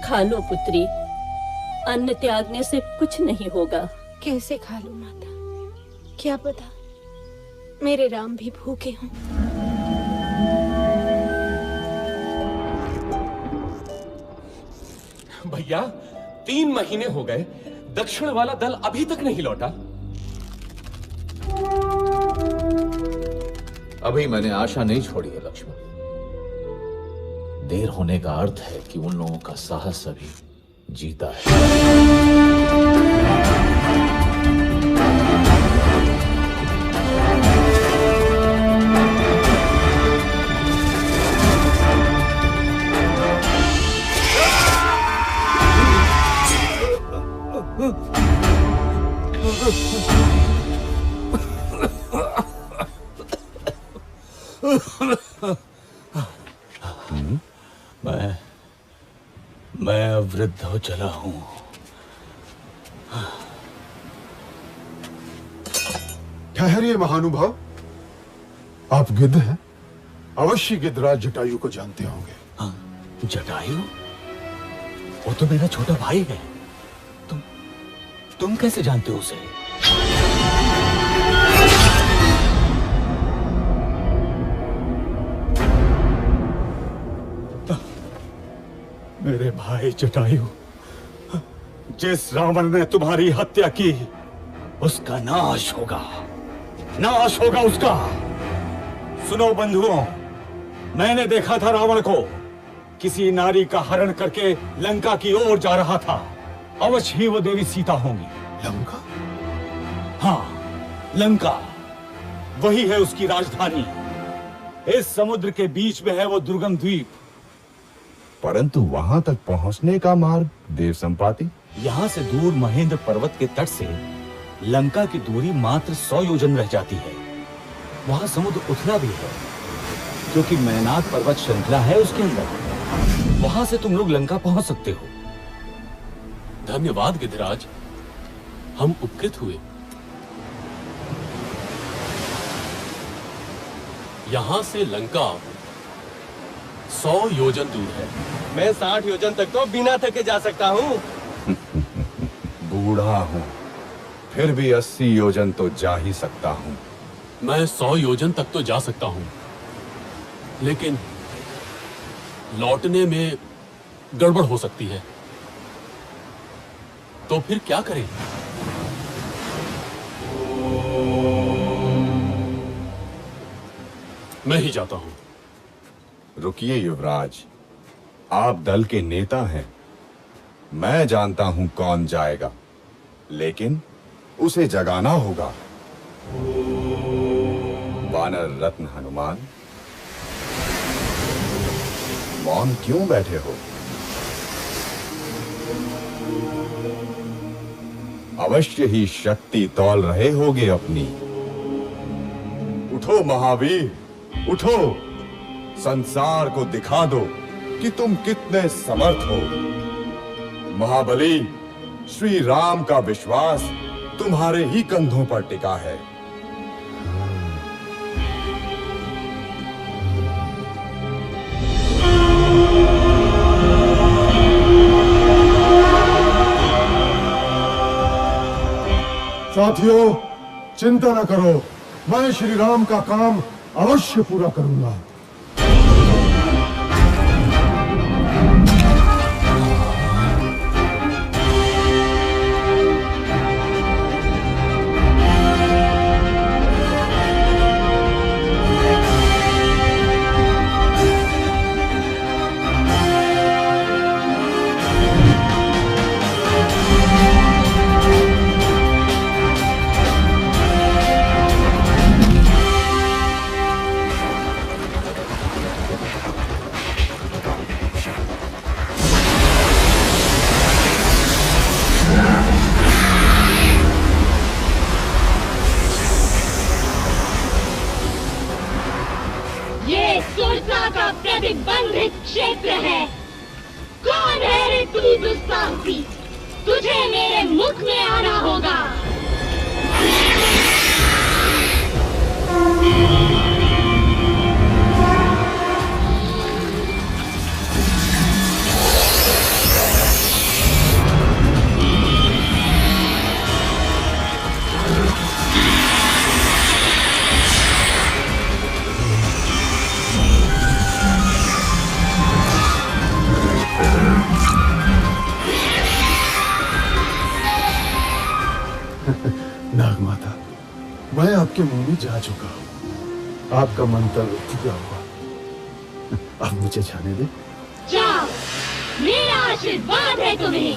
खा लो पुत्री, अन्न त्यागने से कुछ नहीं होगा। कैसे खा लूं माता? क्या पता मेरे राम भी भूखे हों। भैया, 3 महीने हो गए, दक्षिण वाला दल अभी तक नहीं लौटा। अभी मैंने आशा नहीं छोड़ी है लक्ष्मण। देर होने का अर्थ है कि उन लोगों का साहस अभी जीता है। मैं अब वृद्ध हो चला हूं। ठहरिए महानुभाव, आप गिद्ध हैं? अवश्य गिद्धराज जटायु को जानते होंगे। जटायु? वो तो मेरा छोटा भाई है। तुम कैसे जानते हो उसे? मेरे भाई जटायु, जिस रावण ने तुम्हारी हत्या की, उसका नाश होगा, नाश होगा उसका। सुनो बंधुओं, मैंने देखा था रावण को किसी नारी का हरण करके लंका की ओर जा रहा था। अवश्य ही वो देवी सीता होंगी। लंका? हाँ, लंका वही है उसकी राजधानी। इस समुद्र के बीच में है वो दुर्गम द्वीप। परंतु वहां तक पहुंचने का मार्ग देव संपाति। यहाँ से दूर महेंद्र पर्वत के तट से लंका की दूरी मात्र 100 योजन रह जाती है। वहां समुद्र उथला भी है, क्योंकि मैनाक पर्वत श्रृंखला है उसके अंदर। वहां से तुम लोग लंका पहुंच सकते हो। धन्यवाद गिद्धराज, हम उपकृत हुए। यहां से लंका 100 योजन दूर है। मैं 60 योजन तक तो बिना थके जा सकता हूँ। बूढ़ा हूँ, फिर भी 80 योजन तो जा ही सकता हूँ। मैं 100 योजन तक तो जा सकता हूँ, लेकिन लौटने में गड़बड़ हो सकती है। तो फिर क्या करें? मैं ही जाता हूं। रुकिए युवराज, आप दल के नेता हैं। मैं जानता हूं कौन जाएगा, लेकिन उसे जगाना होगा। वानर रत्न हनुमान, मौन क्यों बैठे हो? अवश्य ही शक्ति तौल रहे होगे अपनी। उठो महावीर, उठो, संसार को दिखा दो कि तुम कितने समर्थ हो। महाबली, श्री राम का विश्वास तुम्हारे ही कंधों पर टिका है। साथियों, चिंता न करो, मैं श्री राम का काम अवश्य पूरा करूंगा। प्रतिबंधित क्षेत्र है। कौन है रे तू दुस्साहसी? तुझे मेरे मुख में आना होगा। नागमाता, मैं आपके मुंह में जा चुका हूँ। आपका मंतव्य पूरा हुआ। अब मुझे जाने दे। जाओ, मेरा आशीर्वाद है तुम्हें।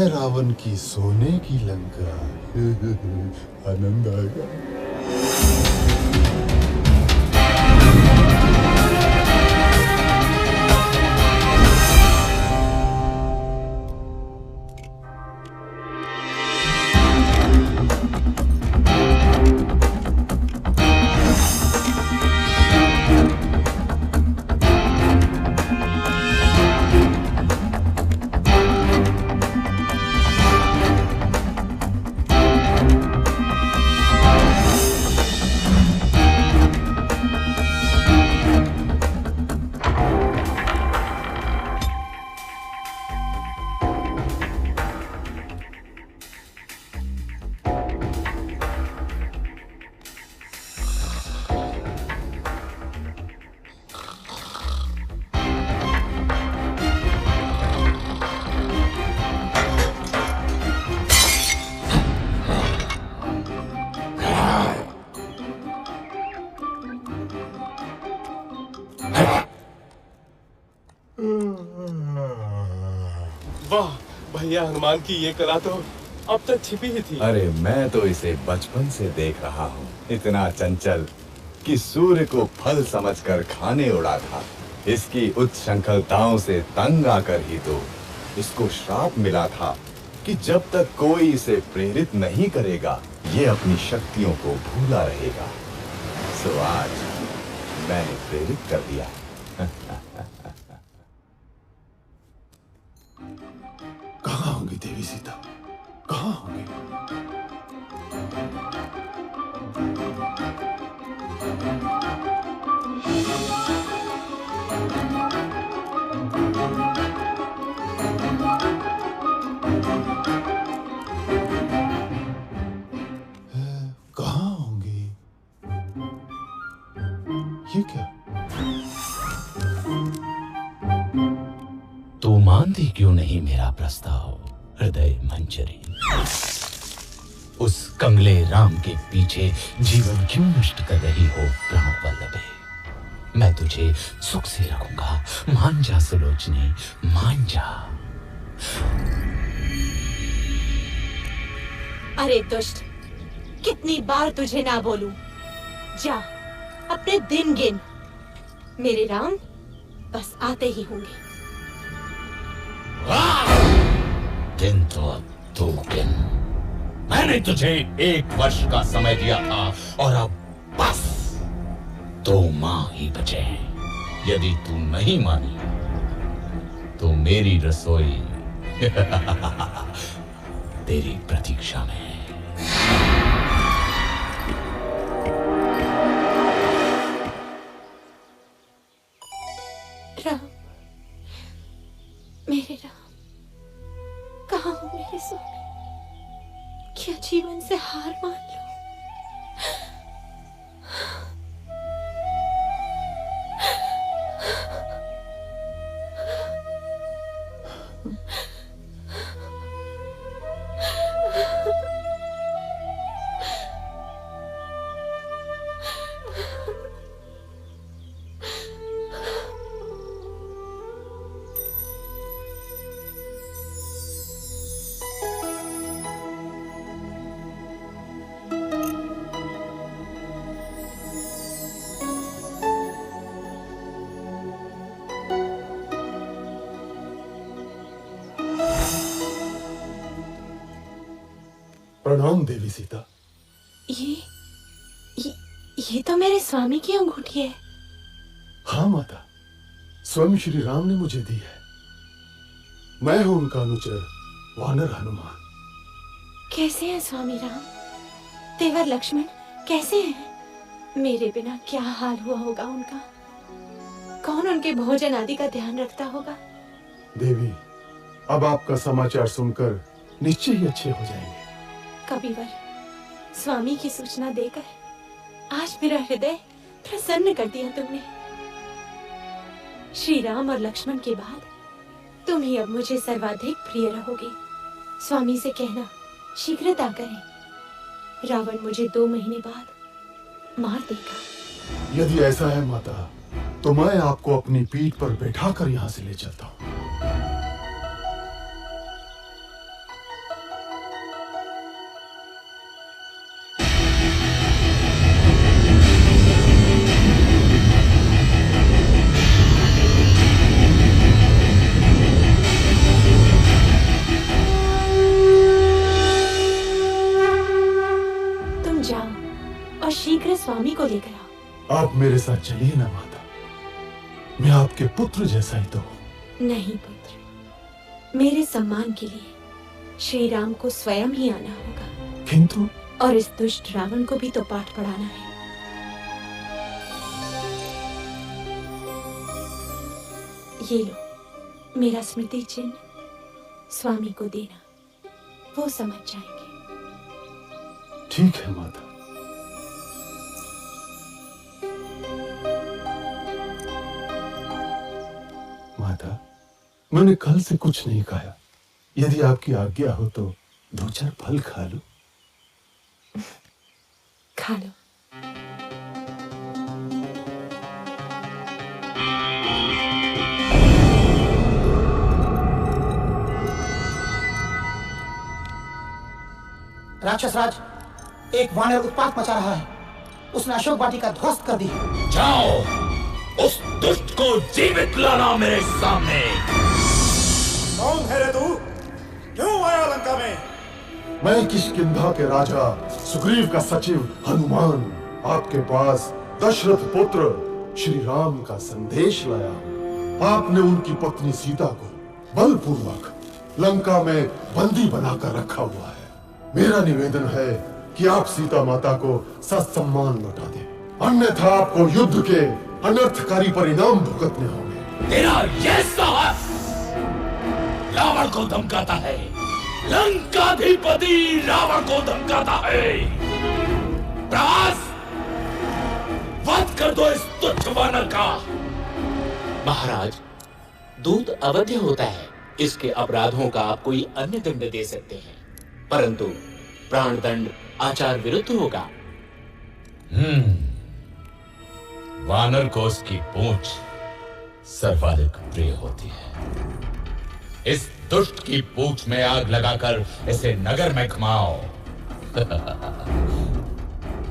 रावण की सोने की लंका। आनंद आएगा। भैया हनुमान की ये कला तो अब तक छिपी ही थी। अरे मैं तो इसे बचपन से देख रहा हूँ, इतना चंचल कि सूर्य को फल समझकर खाने उड़ा था। इसकी उच्छृंखलताओं से तंग आकर ही तो इसको श्राप मिला था कि जब तक कोई इसे प्रेरित नहीं करेगा ये अपनी शक्तियों को भूला रहेगा। सो आज मैंने प्रेरित कर दिया। कहाँ होंगी देवी सीता, कहाँ होंगी? कहाँ होंगी? ये क्या? तू मानती क्यों नहीं मेरा प्रस्ताव हृदय मंजरी? उस कंगले राम के पीछे जीवन क्यों नष्ट कर रही हो प्राण वल्लभे? मैं तुझे सुख से रखूंगा, मान जा सुलोचनी, मान जा। अरे दुष्ट, कितनी बार तुझे ना बोलूं? जा अपने दिन गिन, मेरे राम बस आते ही होंगे। दिन तो अब 2 दिन। मैंने तुझे 1 वर्ष का समय दिया था और अब बस 2 माह ही बचे हैं। यदि तू नहीं मानी तो मेरी रसोई तेरी प्रतीक्षा में है। राम, मेरे राम, कहाँ हो मेरे स्वामी? क्या जीवन से हार मान लो? प्रणाम देवी सीता। ये तो मेरे स्वामी की अंगूठी है। हाँ माता, स्वयं श्री राम ने मुझे दी है। मैं हूं उनका अनुचर वानर हनुमान। कैसे हैं स्वामी राम? देवर लक्ष्मण कैसे हैं? मेरे बिना क्या हाल हुआ होगा उनका? कौन उनके भोजन आदि का ध्यान रखता होगा? देवी, अब आपका समाचार सुनकर निश्चय ही अच्छे हो जाएंगे। कबीवर, स्वामी की सूचना देकर आज मेरा हृदय प्रसन्न कर दिया तुमने। श्री राम और लक्ष्मण के बाद तुम ही अब मुझे सर्वाधिक प्रिय रहोगे। स्वामी से कहना शीघ्रता करें, रावण मुझे 2 महीने बाद मार देगा। यदि ऐसा है माता, तो मैं आपको अपनी पीठ पर बैठाकर यहाँ से ले चलता हूँ। शीघ्र स्वामी को लेकर आओ। आप मेरे साथ चलिए ना माता, मैं आपके पुत्र जैसा ही तो हूँ। नहीं पुत्र, मेरे सम्मान के लिए श्री राम को स्वयं ही आना होगा। किंतु और इस दुष्ट रावण को भी तो पाठ पढ़ाना है। ये लो मेरा स्मृति चिन्ह, स्वामी को देना, वो समझ जाएंगे। ठीक है माता। माता, मैंने कल से कुछ नहीं खाया। यदि आपकी आज्ञा हो तो 2-4 फल खा लो। खा लो। राक्षस राज, एक वानर उत्पात मचा रहा है। उसने अशोक वाटिका ध्वस्त कर दी है। जाओ, उस दुष्ट को जीवित लाना मेरे सामने। कौन है रे तू? क्यों आया लंका में? मैं किष्किंधा के राजा सुग्रीव का सचिव हनुमान आपके पास दशरथ पुत्र श्री राम का संदेश लाया हूं। आपने उनकी पत्नी सीता को बलपूर्वक लंका में बंदी बनाकर रखा हुआ है। मेरा निवेदन है कि आप सीता माता को ससम्मान लौटा दें, अन्यथा आपको युद्ध के अनर्थकारी परिणाम भुगतने होंगे। तेरा यह साहस रावण को धमकाता है, लंकाधिपति रावण को धमकाता है। प्रभास, वध कर दो इस तुच्छ वानर का। महाराज, दूत अवध्य होता है, इसके अपराधों का आप कोई अन्य दंड दे सकते हैं, परंतु प्राण दंड आचार विरुद्ध होगा। वानर को उसकी पूंछ सर्वाधिक प्रिय होती है। इस दुष्ट की पूंछ में आग लगाकर इसे नगर में घुमाओ।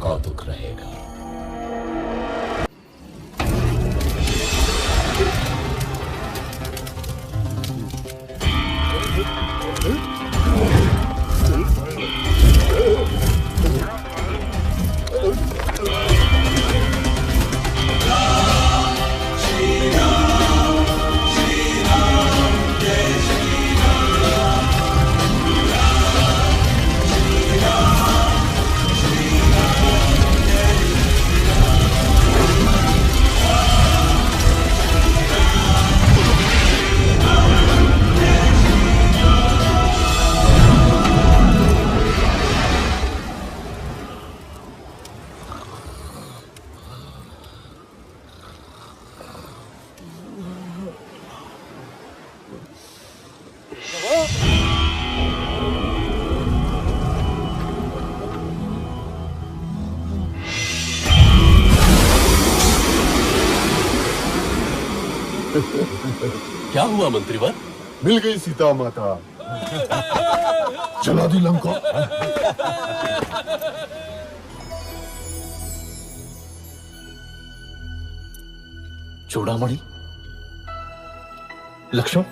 कौतुक रहेगा। क्या हुआ मंत्रीवर? मिल गई सीता माता। जला दी लंका। चूड़ामणि, लक्ष्मण,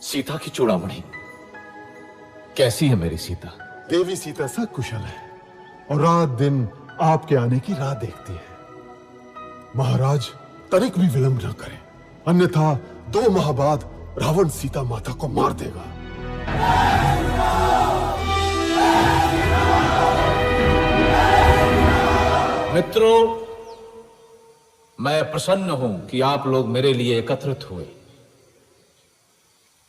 सीता की चूड़ामणि कैसी है मेरी सीता? देवी सीता सब कुशल है और रात दिन आपके आने की राह देखती है। महाराज तनिक भी विलंब न करें, अन्यथा 2 माह बाद रावण सीता माता को मार देगा। मित्रों, मैं प्रसन्न हूं कि आप लोग मेरे लिए एकत्रित हुए,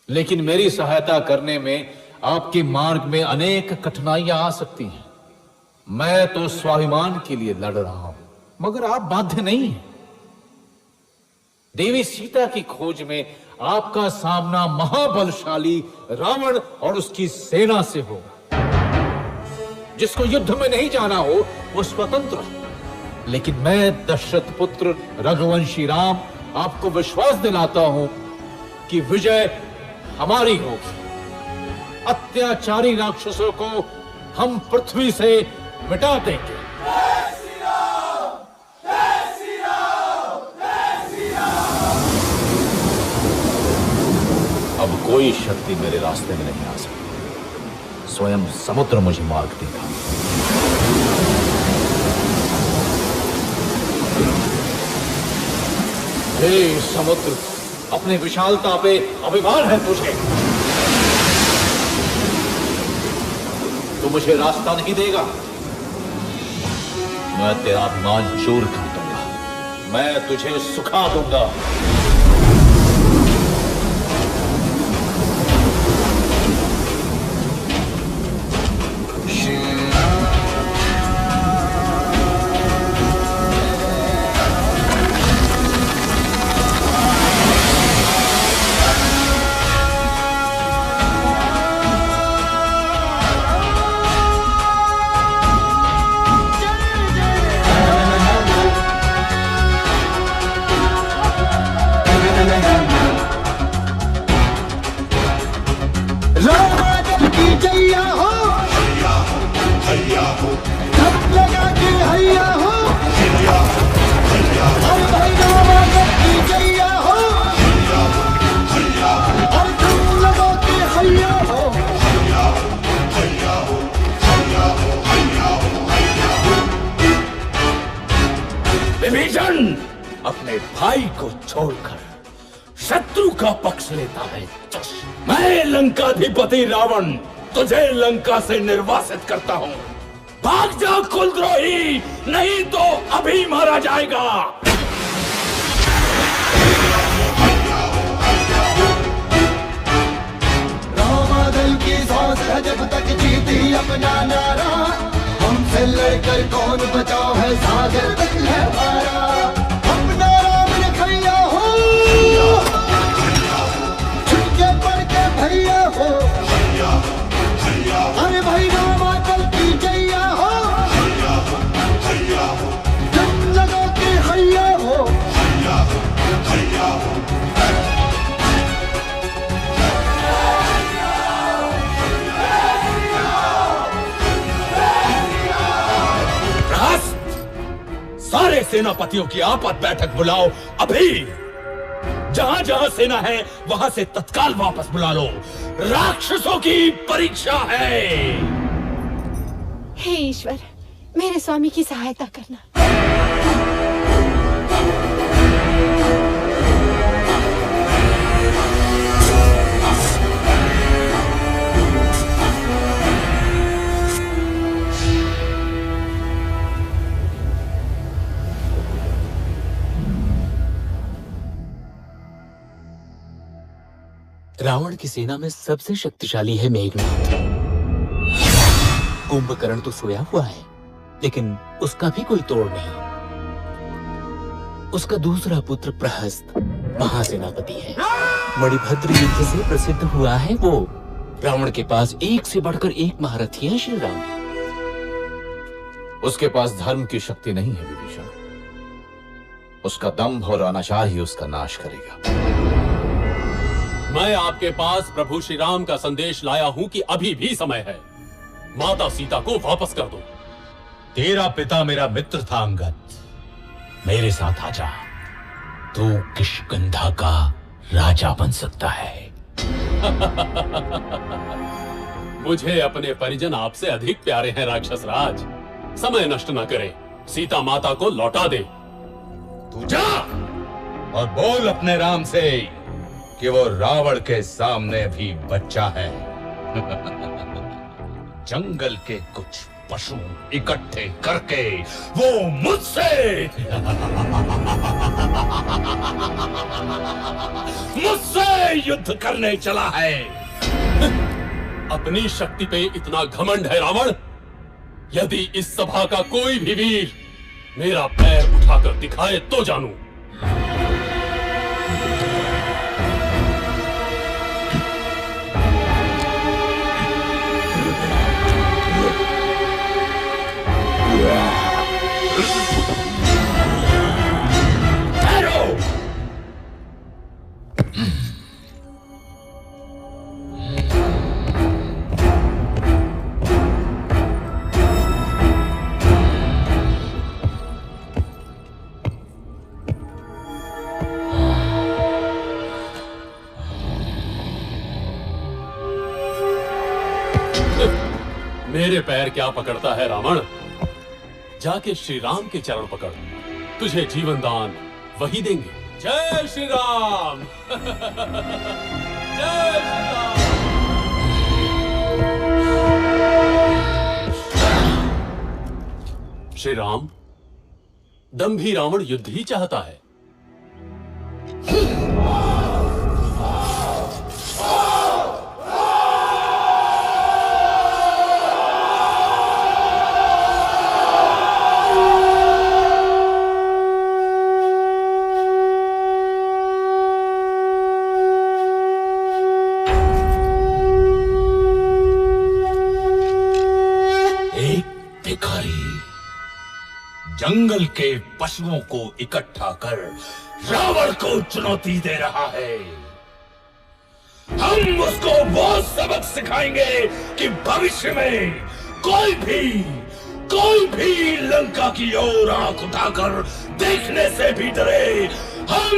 लेकिन मेरी सहायता करने में आपके मार्ग में अनेक कठिनाइयां आ सकती हैं। मैं तो स्वाभिमान के लिए लड़ रहा हूं, मगर आप बाध्य नहीं हैं। देवी सीता की खोज में आपका सामना महाबलशाली रावण और उसकी सेना से होगा। जिसको युद्ध में नहीं जाना हो वो स्वतंत्र है, लेकिन मैं दशरथ पुत्र रघुवंशी राम आपको विश्वास दिलाता हूं कि विजय हमारी होगी। अत्याचारी राक्षसों को हम पृथ्वी से मिटा देंगे। अब कोई शक्ति मेरे रास्ते में नहीं आ सकती। स्वयं समुद्र मुझे मार्ग देगा। हे समुद्र, अपनी विशालता पे अभिमान है तुझे। तू मुझे रास्ता नहीं देगा, मैं तेरा अभिमान चूर कर दूंगा। मैं तुझे सुखा दूंगा। राम की जैया हो। जब लगा के हैया हो, अरे भाई रामा की जैया हो, अरे तुम लगा के हैया हो। विभीषण अपने भाई को छोड़कर शत्रु का पक्ष लेता है। मैं लंकाधिपति रावण तुझे लंका से निर्वासित करता हूँ। भाग जा कुलद्रोही, नहीं तो अभी मारा जाएगा। रामादल की सांस है जब तक जीती अपना नारा, हमसे लड़कर कौन बचाओ है सागर तक है पारा। अपना राम रखैया हो, छुटके पड़ के भैया हो, अरे भाई रामादल की जैया हो, जब लगा के हैया हो। सारे सेनापतियों की आपात बैठक बुलाओ अभी। जहां जहां सेना है वहां से तत्काल वापस बुला लो। राक्षसों की परीक्षा है। हे ईश्वर, मेरे स्वामी की सहायता करना। रावण की सेना में सबसे शक्तिशाली है मेघनाथ। कुंभकर्ण तो सोया हुआ है, लेकिन उसका भी कोई तोड़ नहीं। उसका दूसरा पुत्र प्रहस्त महासेनापति है। मणिभद्र युद्ध से प्रसिद्ध हुआ है वो। रावण के पास एक से बढ़कर एक महारथी है श्री राम। उसके पास धर्म की शक्ति नहीं है विभीषण। उसका दंभ और अनाचार ही उसका नाश करेगा। मैं आपके पास प्रभु श्री राम का संदेश लाया हूं कि अभी भी समय है। माता सीता को वापस कर दो। तेरा पिता मेरा मित्र था अंगद। मेरे साथ आजा, तू किष्किंधा का राजा बन सकता है। मुझे अपने परिजन आपसे अधिक प्यारे हैं राक्षस राज। समय नष्ट न करें, सीता माता को लौटा दे। तू जा और बोल अपने राम से कि वो रावण के सामने भी बच्चा है। जंगल के कुछ पशु इकट्ठे करके वो मुझसे युद्ध करने चला है। अपनी शक्ति पे इतना घमंड है रावण। यदि इस सभा का कोई भी वीर मेरा पैर उठाकर दिखाए तो जानूं। मेरे पैर क्या पकड़ता है रावण? जाके श्री राम के चरण पकड़, तुझे जीवन दान वही देंगे। जय श्री राम। जय श्री राम। श्री राम, दंभी रावण युद्ध ही चाहता है। जंगल के पशुओं को इकट्ठा कर रावण को चुनौती दे रहा है। हम उसको वो सबक सिखाएंगे कि भविष्य में कोई भी कोई भी लंका की ओर आंख उठाकर देखने से भी डरे। हम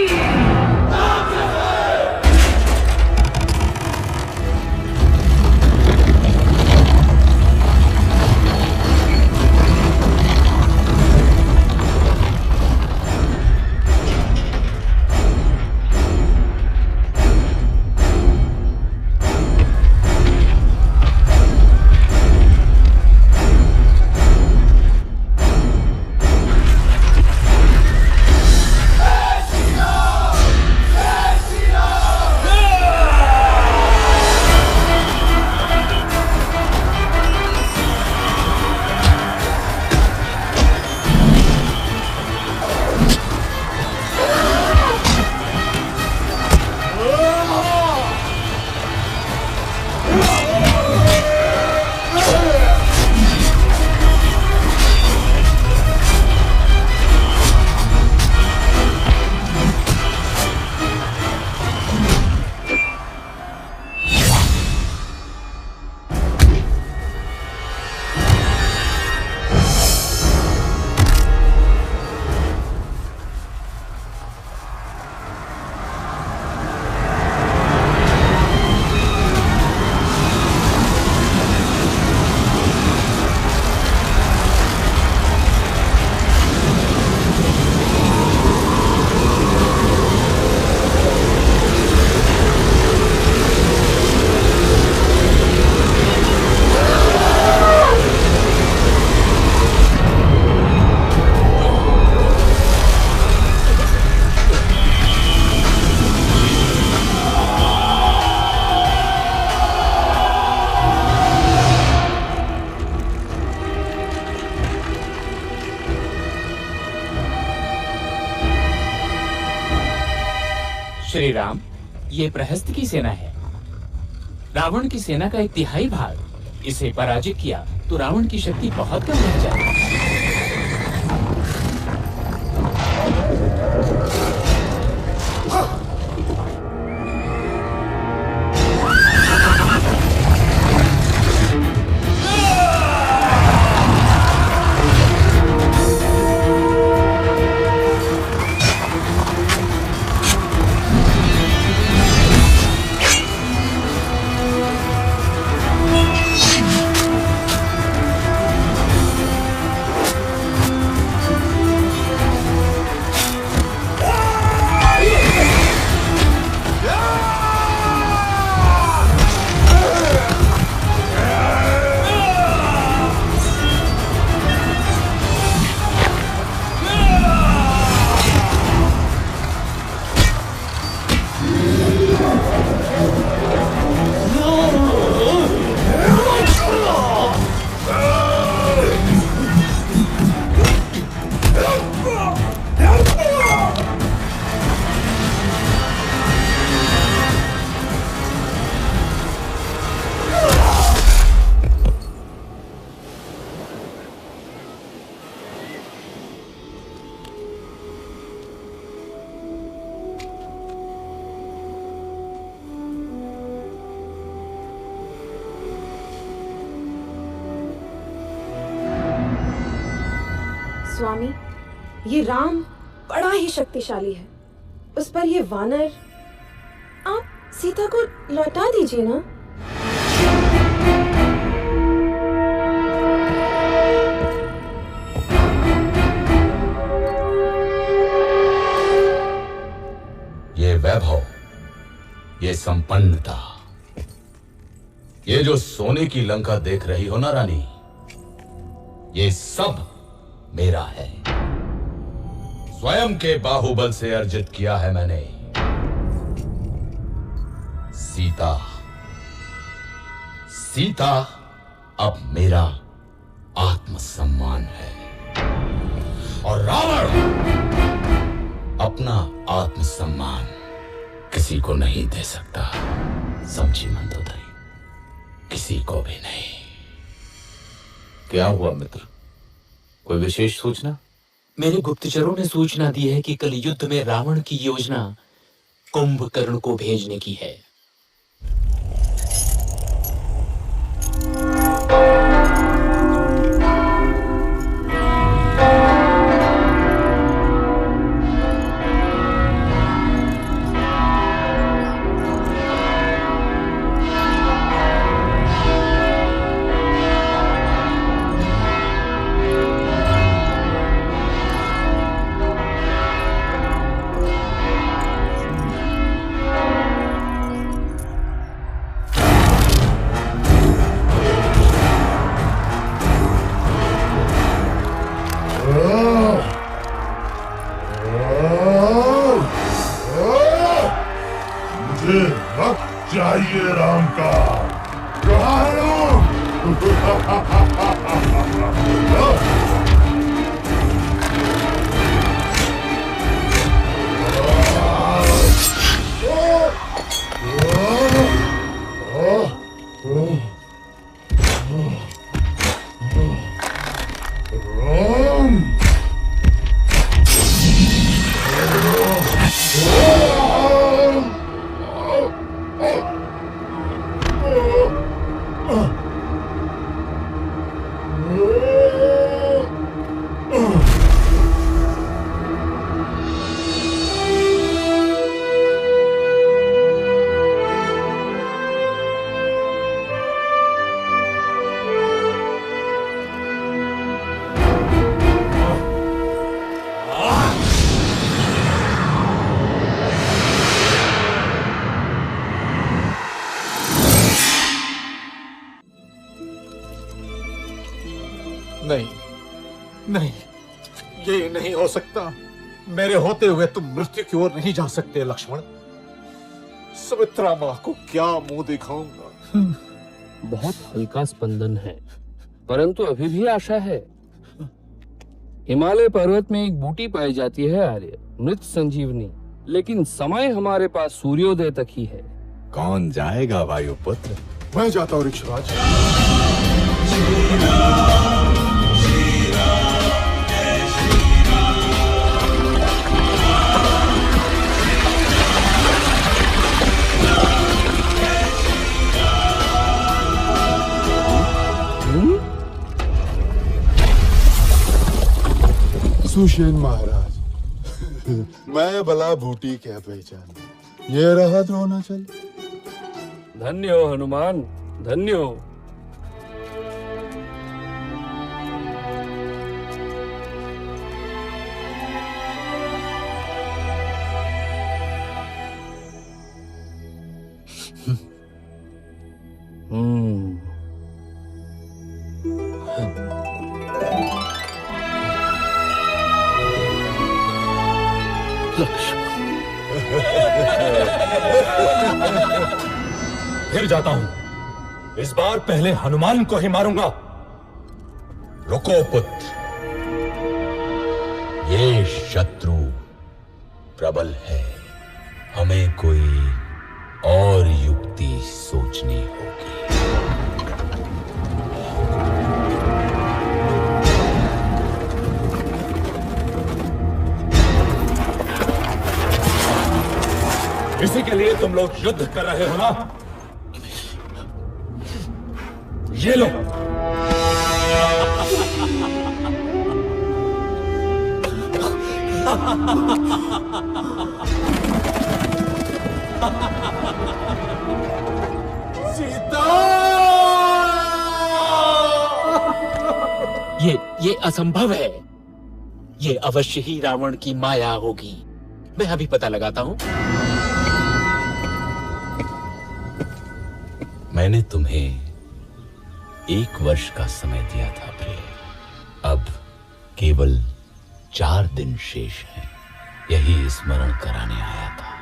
श्री राम, ये प्रहस्त की सेना है। रावण की सेना का 1/3 भाग। इसे पराजित किया तो रावण की शक्ति बहुत कम रह जाएगी। स्वामी, ये राम बड़ा ही शक्तिशाली है। उस पर ये वानर, आप सीता को लौटा दीजिए ना। ये वैभव, ये संपन्नता, ये जो सोने की लंका देख रही हो ना रानी, ये सब मेरा है। स्वयं के बाहुबल से अर्जित किया है मैंने। सीता अब मेरा आत्मसम्मान है और रावण अपना आत्मसम्मान किसी को नहीं दे सकता। समझी मंदोदरी, किसी को भी नहीं। क्या हुआ मित्र, कोई विशेष सूचना? मेरे गुप्तचरों ने सूचना दी है कि कल युद्ध में रावण की योजना कुंभकर्ण को भेजने की है। नहीं, नहीं, ये नहीं हो सकता। मेरे होते हुए तुम मृत्यु की ओर नहीं जा सकते लक्ष्मण। सुमित्रा माँ को क्या मुंह दिखाऊंगा? बहुत हल्का स्पंदन है, परंतु अभी भी आशा है। हिमालय पर्वत में एक बूटी पाई जाती है आर्य, मृत संजीवनी, लेकिन समय हमारे पास सूर्योदय तक ही है। कौन जाएगा वायुपुत्र? मैं जाता हूँ ऋक्षराज। सुषेण महाराज, मैं भला बूटी क्या पहचान, ये रहा द्रोणाचल। धन्य हो हनुमान, धन्य हो। फिर जाता हूं। इस बार पहले हनुमान को ही मारूंगा। रुको पुत्र, ये शत्रु प्रबल है, हमें कोई और युक्ति सोचनी होगी। इसी के लिए तुम लोग युद्ध कर रहे हो ना? ये लो। सीता! ये असंभव है। ये अवश्य ही रावण की माया होगी। मैं अभी पता लगाता हूं। मैंने तुम्हें 1 वर्ष का समय दिया था प्रिय। अब केवल 4 दिन शेष हैं। यही स्मरण कराने आया था।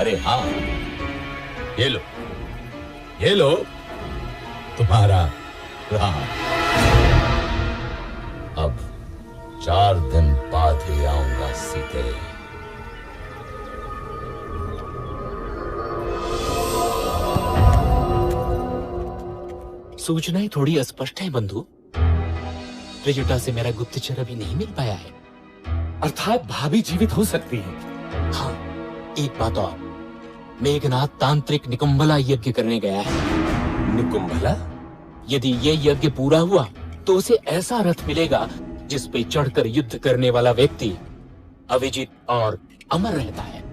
अरे हाँ, ये लो, ये लो तुम्हारा राम। अब 4 दिन बाद ही आऊंगा सीते। सूचनाएं थोड़ी अस्पष्ट है बंधु। त्रिजटा से मेरा गुप्तचर अभी नहीं मिल पाया है। अर्थात भाभी जीवित हो सकती है। हाँ, एक बात और, मेघनाथ तांत्रिक निकुंभला यज्ञ करने गया है। निकुंभला? यदि ये यज्ञ पूरा हुआ तो उसे ऐसा रथ मिलेगा जिस पे चढ़कर युद्ध करने वाला व्यक्ति अविजित और अमर रहता है।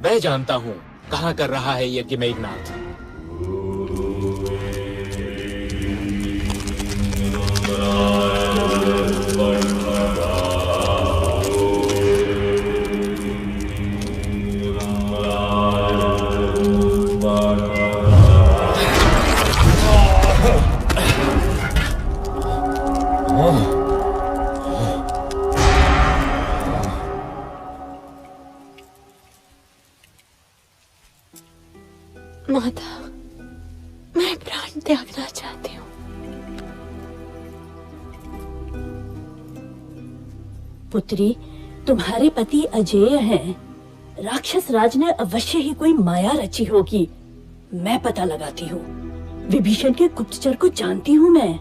मैं जानता हूँ कहाँ कर रहा है यज्ञ मेघनाथ। माता, त्यागना चाहती हूँ। पुत्री, तुम्हारे पति अजेय हैं। राक्षस राज ने अवश्य ही कोई माया रची होगी। मैं पता लगाती हूँ। विभीषण के गुप्तचर को जानती हूँ मैं।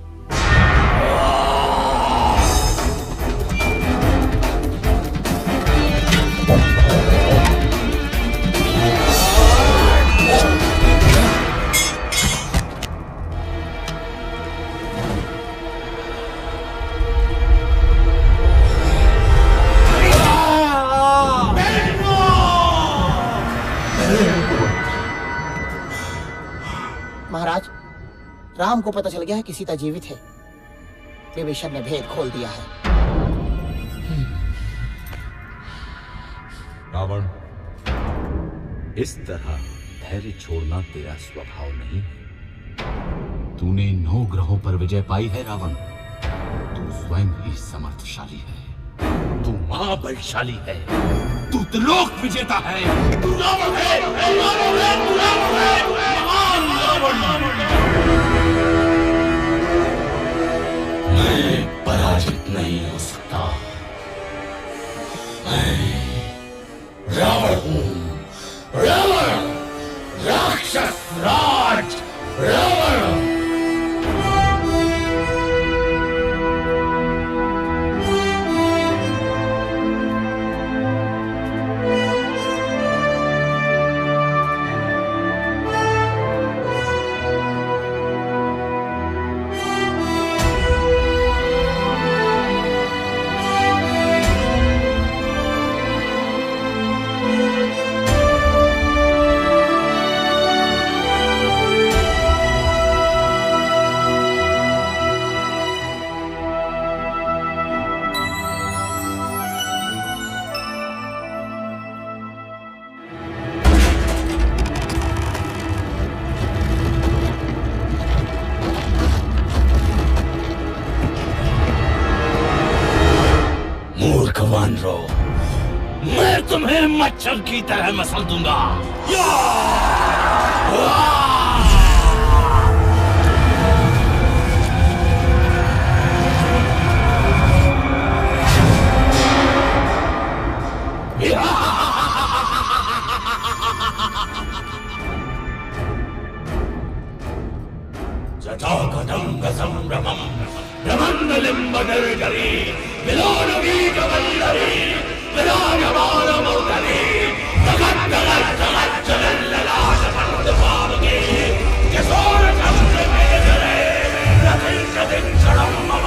महाराज, राम को पता चल गया है कि सीता जीवित है। विभीषण ने भेद खोल दिया है। रावण, इस तरह धैर्य छोड़ना तेरा स्वभाव नहीं है। तूने 9 ग्रहों पर विजय पाई है रावण। तू स्वयं ही समर्थशाली है। तू महाबलशाली है। तू त्रिलोक विजेता है। तू रावण है, तू रावण है, तू रावण है, महान रावण। मैं पराजित नहीं हो सकता। मैं रावण हूं। रावण, राक्षस राज रावण। मैं तुम्हें मच्छर की तरह मसल दूंगा। जटाकटंग संभ्रमं ब्रह्मण्डलिम्ब निर्जरी विलोलवीकवल्लरी विराजमानमौतरी जगद्दगद्दगज्जलल्ललाटपण्डपावके यशोरचन्द्रमेधरे रथिञ्चदिञ्चणं मम।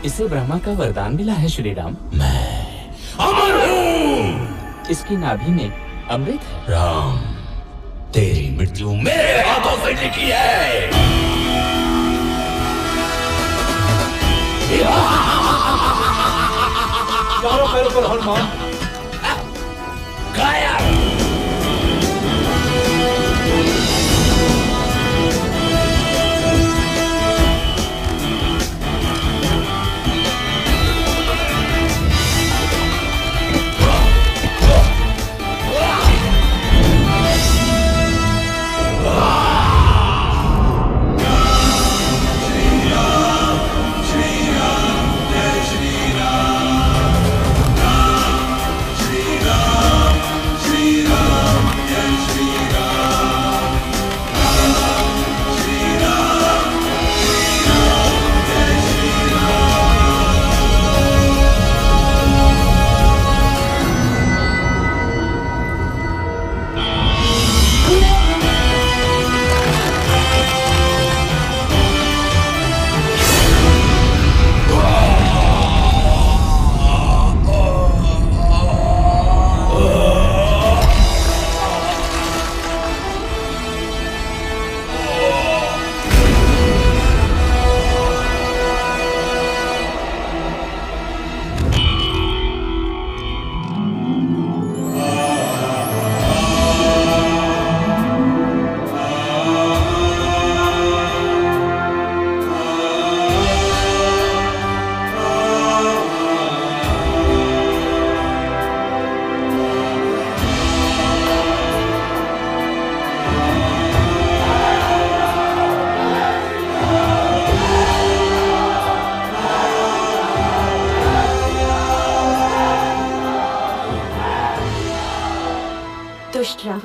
इसे ब्रह्मा का वरदान मिला है श्री राम। मैं अमर हूँ। इसकी नाभि में अमृत है। राम, तेरी मृत्यु मेरे हाथों से लिखी है। चारों पैरों पर हनुमान।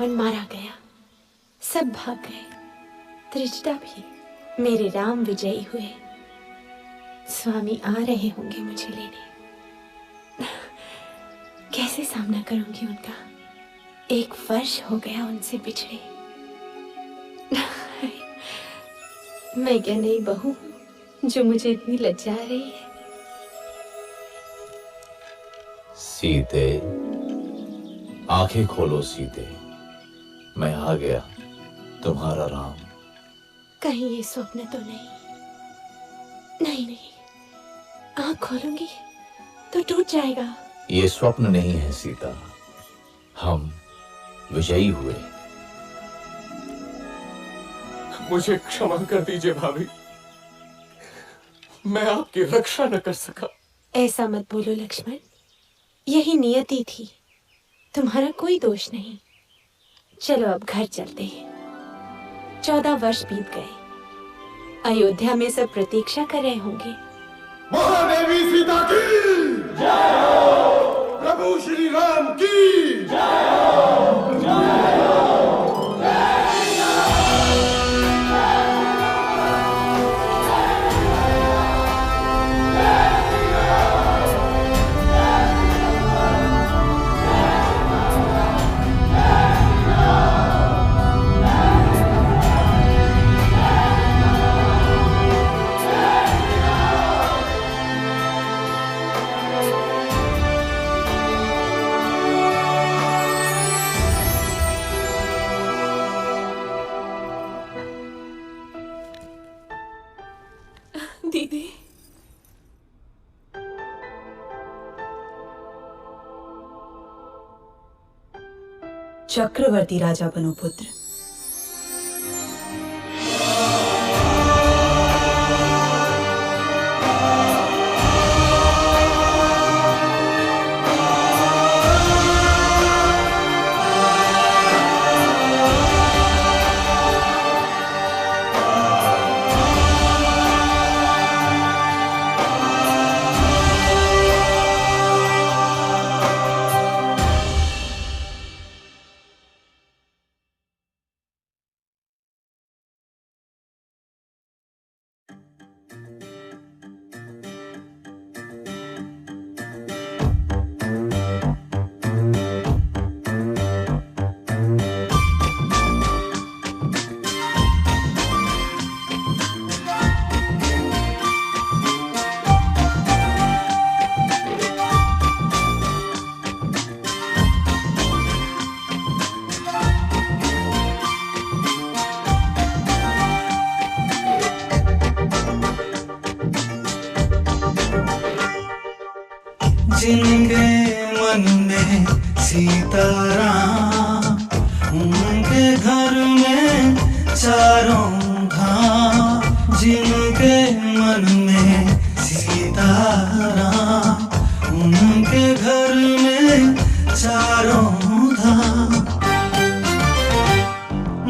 रावण मारा गया, सब भाग गए, त्रिजटा भी। मेरे राम विजयी हुए। स्वामी आ रहे होंगे मुझे लेने। कैसे सामना करूंगी उनका? 1 वर्ष हो गया उनसे बिछड़े। मैं क्या नई बहू हूं जो मुझे इतनी लज्जा रही है? सीते, आंखें खोलो सीते, मैं आ गया, तुम्हारा राम। कहीं ये स्वप्न तो नहीं? नहीं नहीं, आंख खोलूंगी तो टूट जाएगा। ये स्वप्न नहीं है सीता, हम विजयी हुए। मुझे क्षमा कर दीजिए भाभी, मैं आपकी रक्षा न कर सका। ऐसा मत बोलो लक्ष्मण, यही नियति थी, तुम्हारा कोई दोष नहीं। चलो अब घर चलते हैं। 14 वर्ष बीत गए, अयोध्या में सब प्रतीक्षा कर रहे होंगे। महादेवी सीता की जय हो, प्रभु श्री राम की जय हो, जय हो। दीदी, चक्रवर्ती राजा बनो पुत्र। जिनके मन में सीताराम, उनके घर में चारों धाम। जिनके मन में सीताराम, उनके घर में चारों धाम।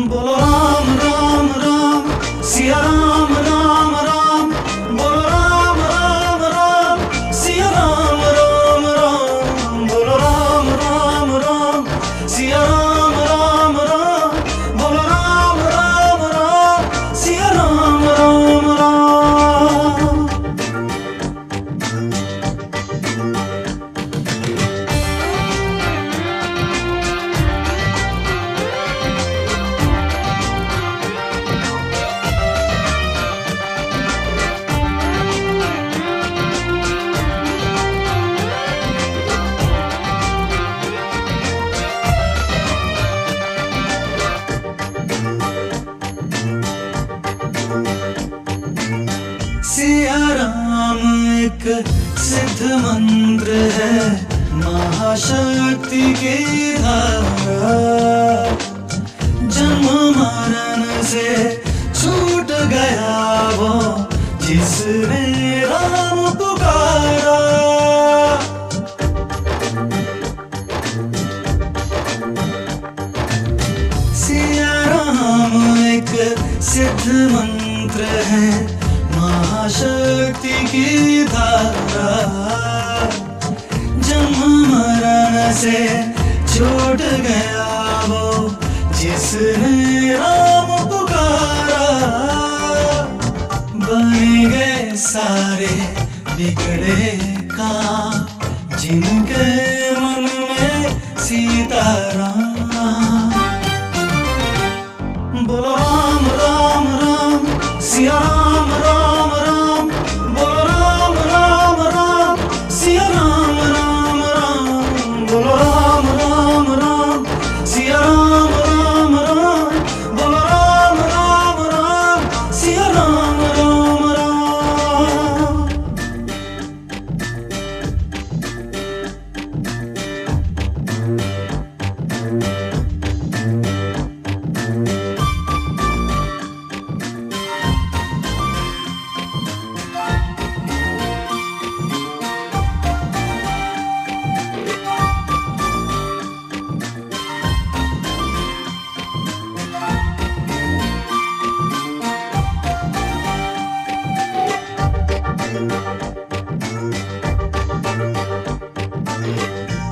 बोलो राम राम राम, सिया राम राम राम। बोलो राम राम राम, सिया राम राम राम। बोलो राम राम राम, सिया राम राम राम। बोलो राम राम राम, सिया राम राम राम। सिया राम एक सिद्ध मंत्र है, महाशक्ति की धारा। जन्म मरण से छूट गया वो जिसने राम पुकारा। सिया राम एक सिद्ध मंत्र है, महाशक्ति की धारा। जन्म मरण से छूट गया वो जिसने राम पुकारा बन गए सारे बिगड़े काम, जिनके मन में सीताराम। बोलो राम राम राम सिया राम राम राम, बोलो राम राम राम सिया राम राम राम, बोलो राम राम राम सिया राम राम राम, बोलो राम राम राम सिया राम राम राम।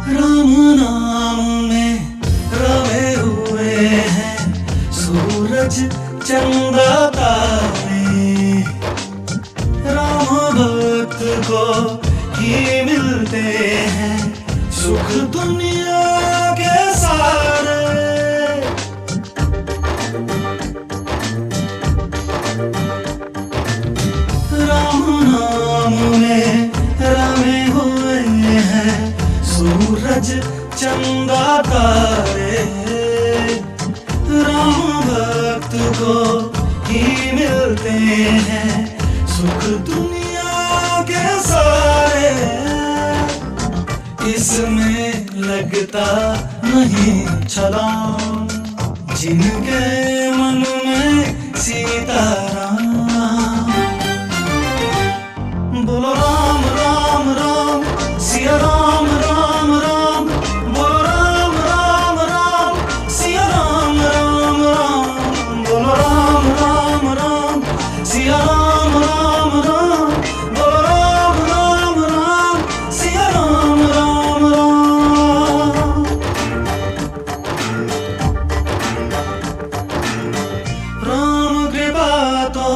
राम नाम में रमे हुए हैं सूरज चंदा तारे, राम भक्त को ही मिलते हैं सुख दुनिया के सारे। राम नाम में रमे हुए हैं सूरज चंदा तारे, राम भक्त को ही मिलते हैं सुख दुनिया के सारे। इसमें लगता नहीं छलांग, जिनके मन में सीताराम। बोलो राम राम राम सिया राम राम राम, बोलो राम राम राम सिया राम राम राम, बोलो राम राम राम सिया राम राम राम, बोलो राम राम राम सिया राम राम राम। राम कृपा तो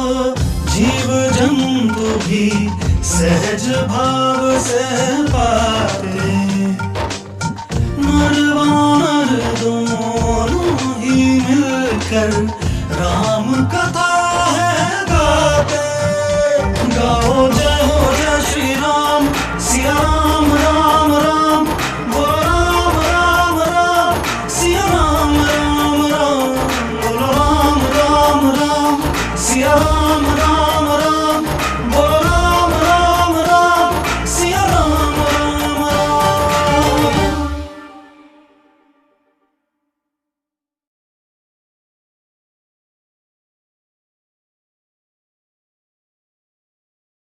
जीव जंतु भी सहज भाव से पाए,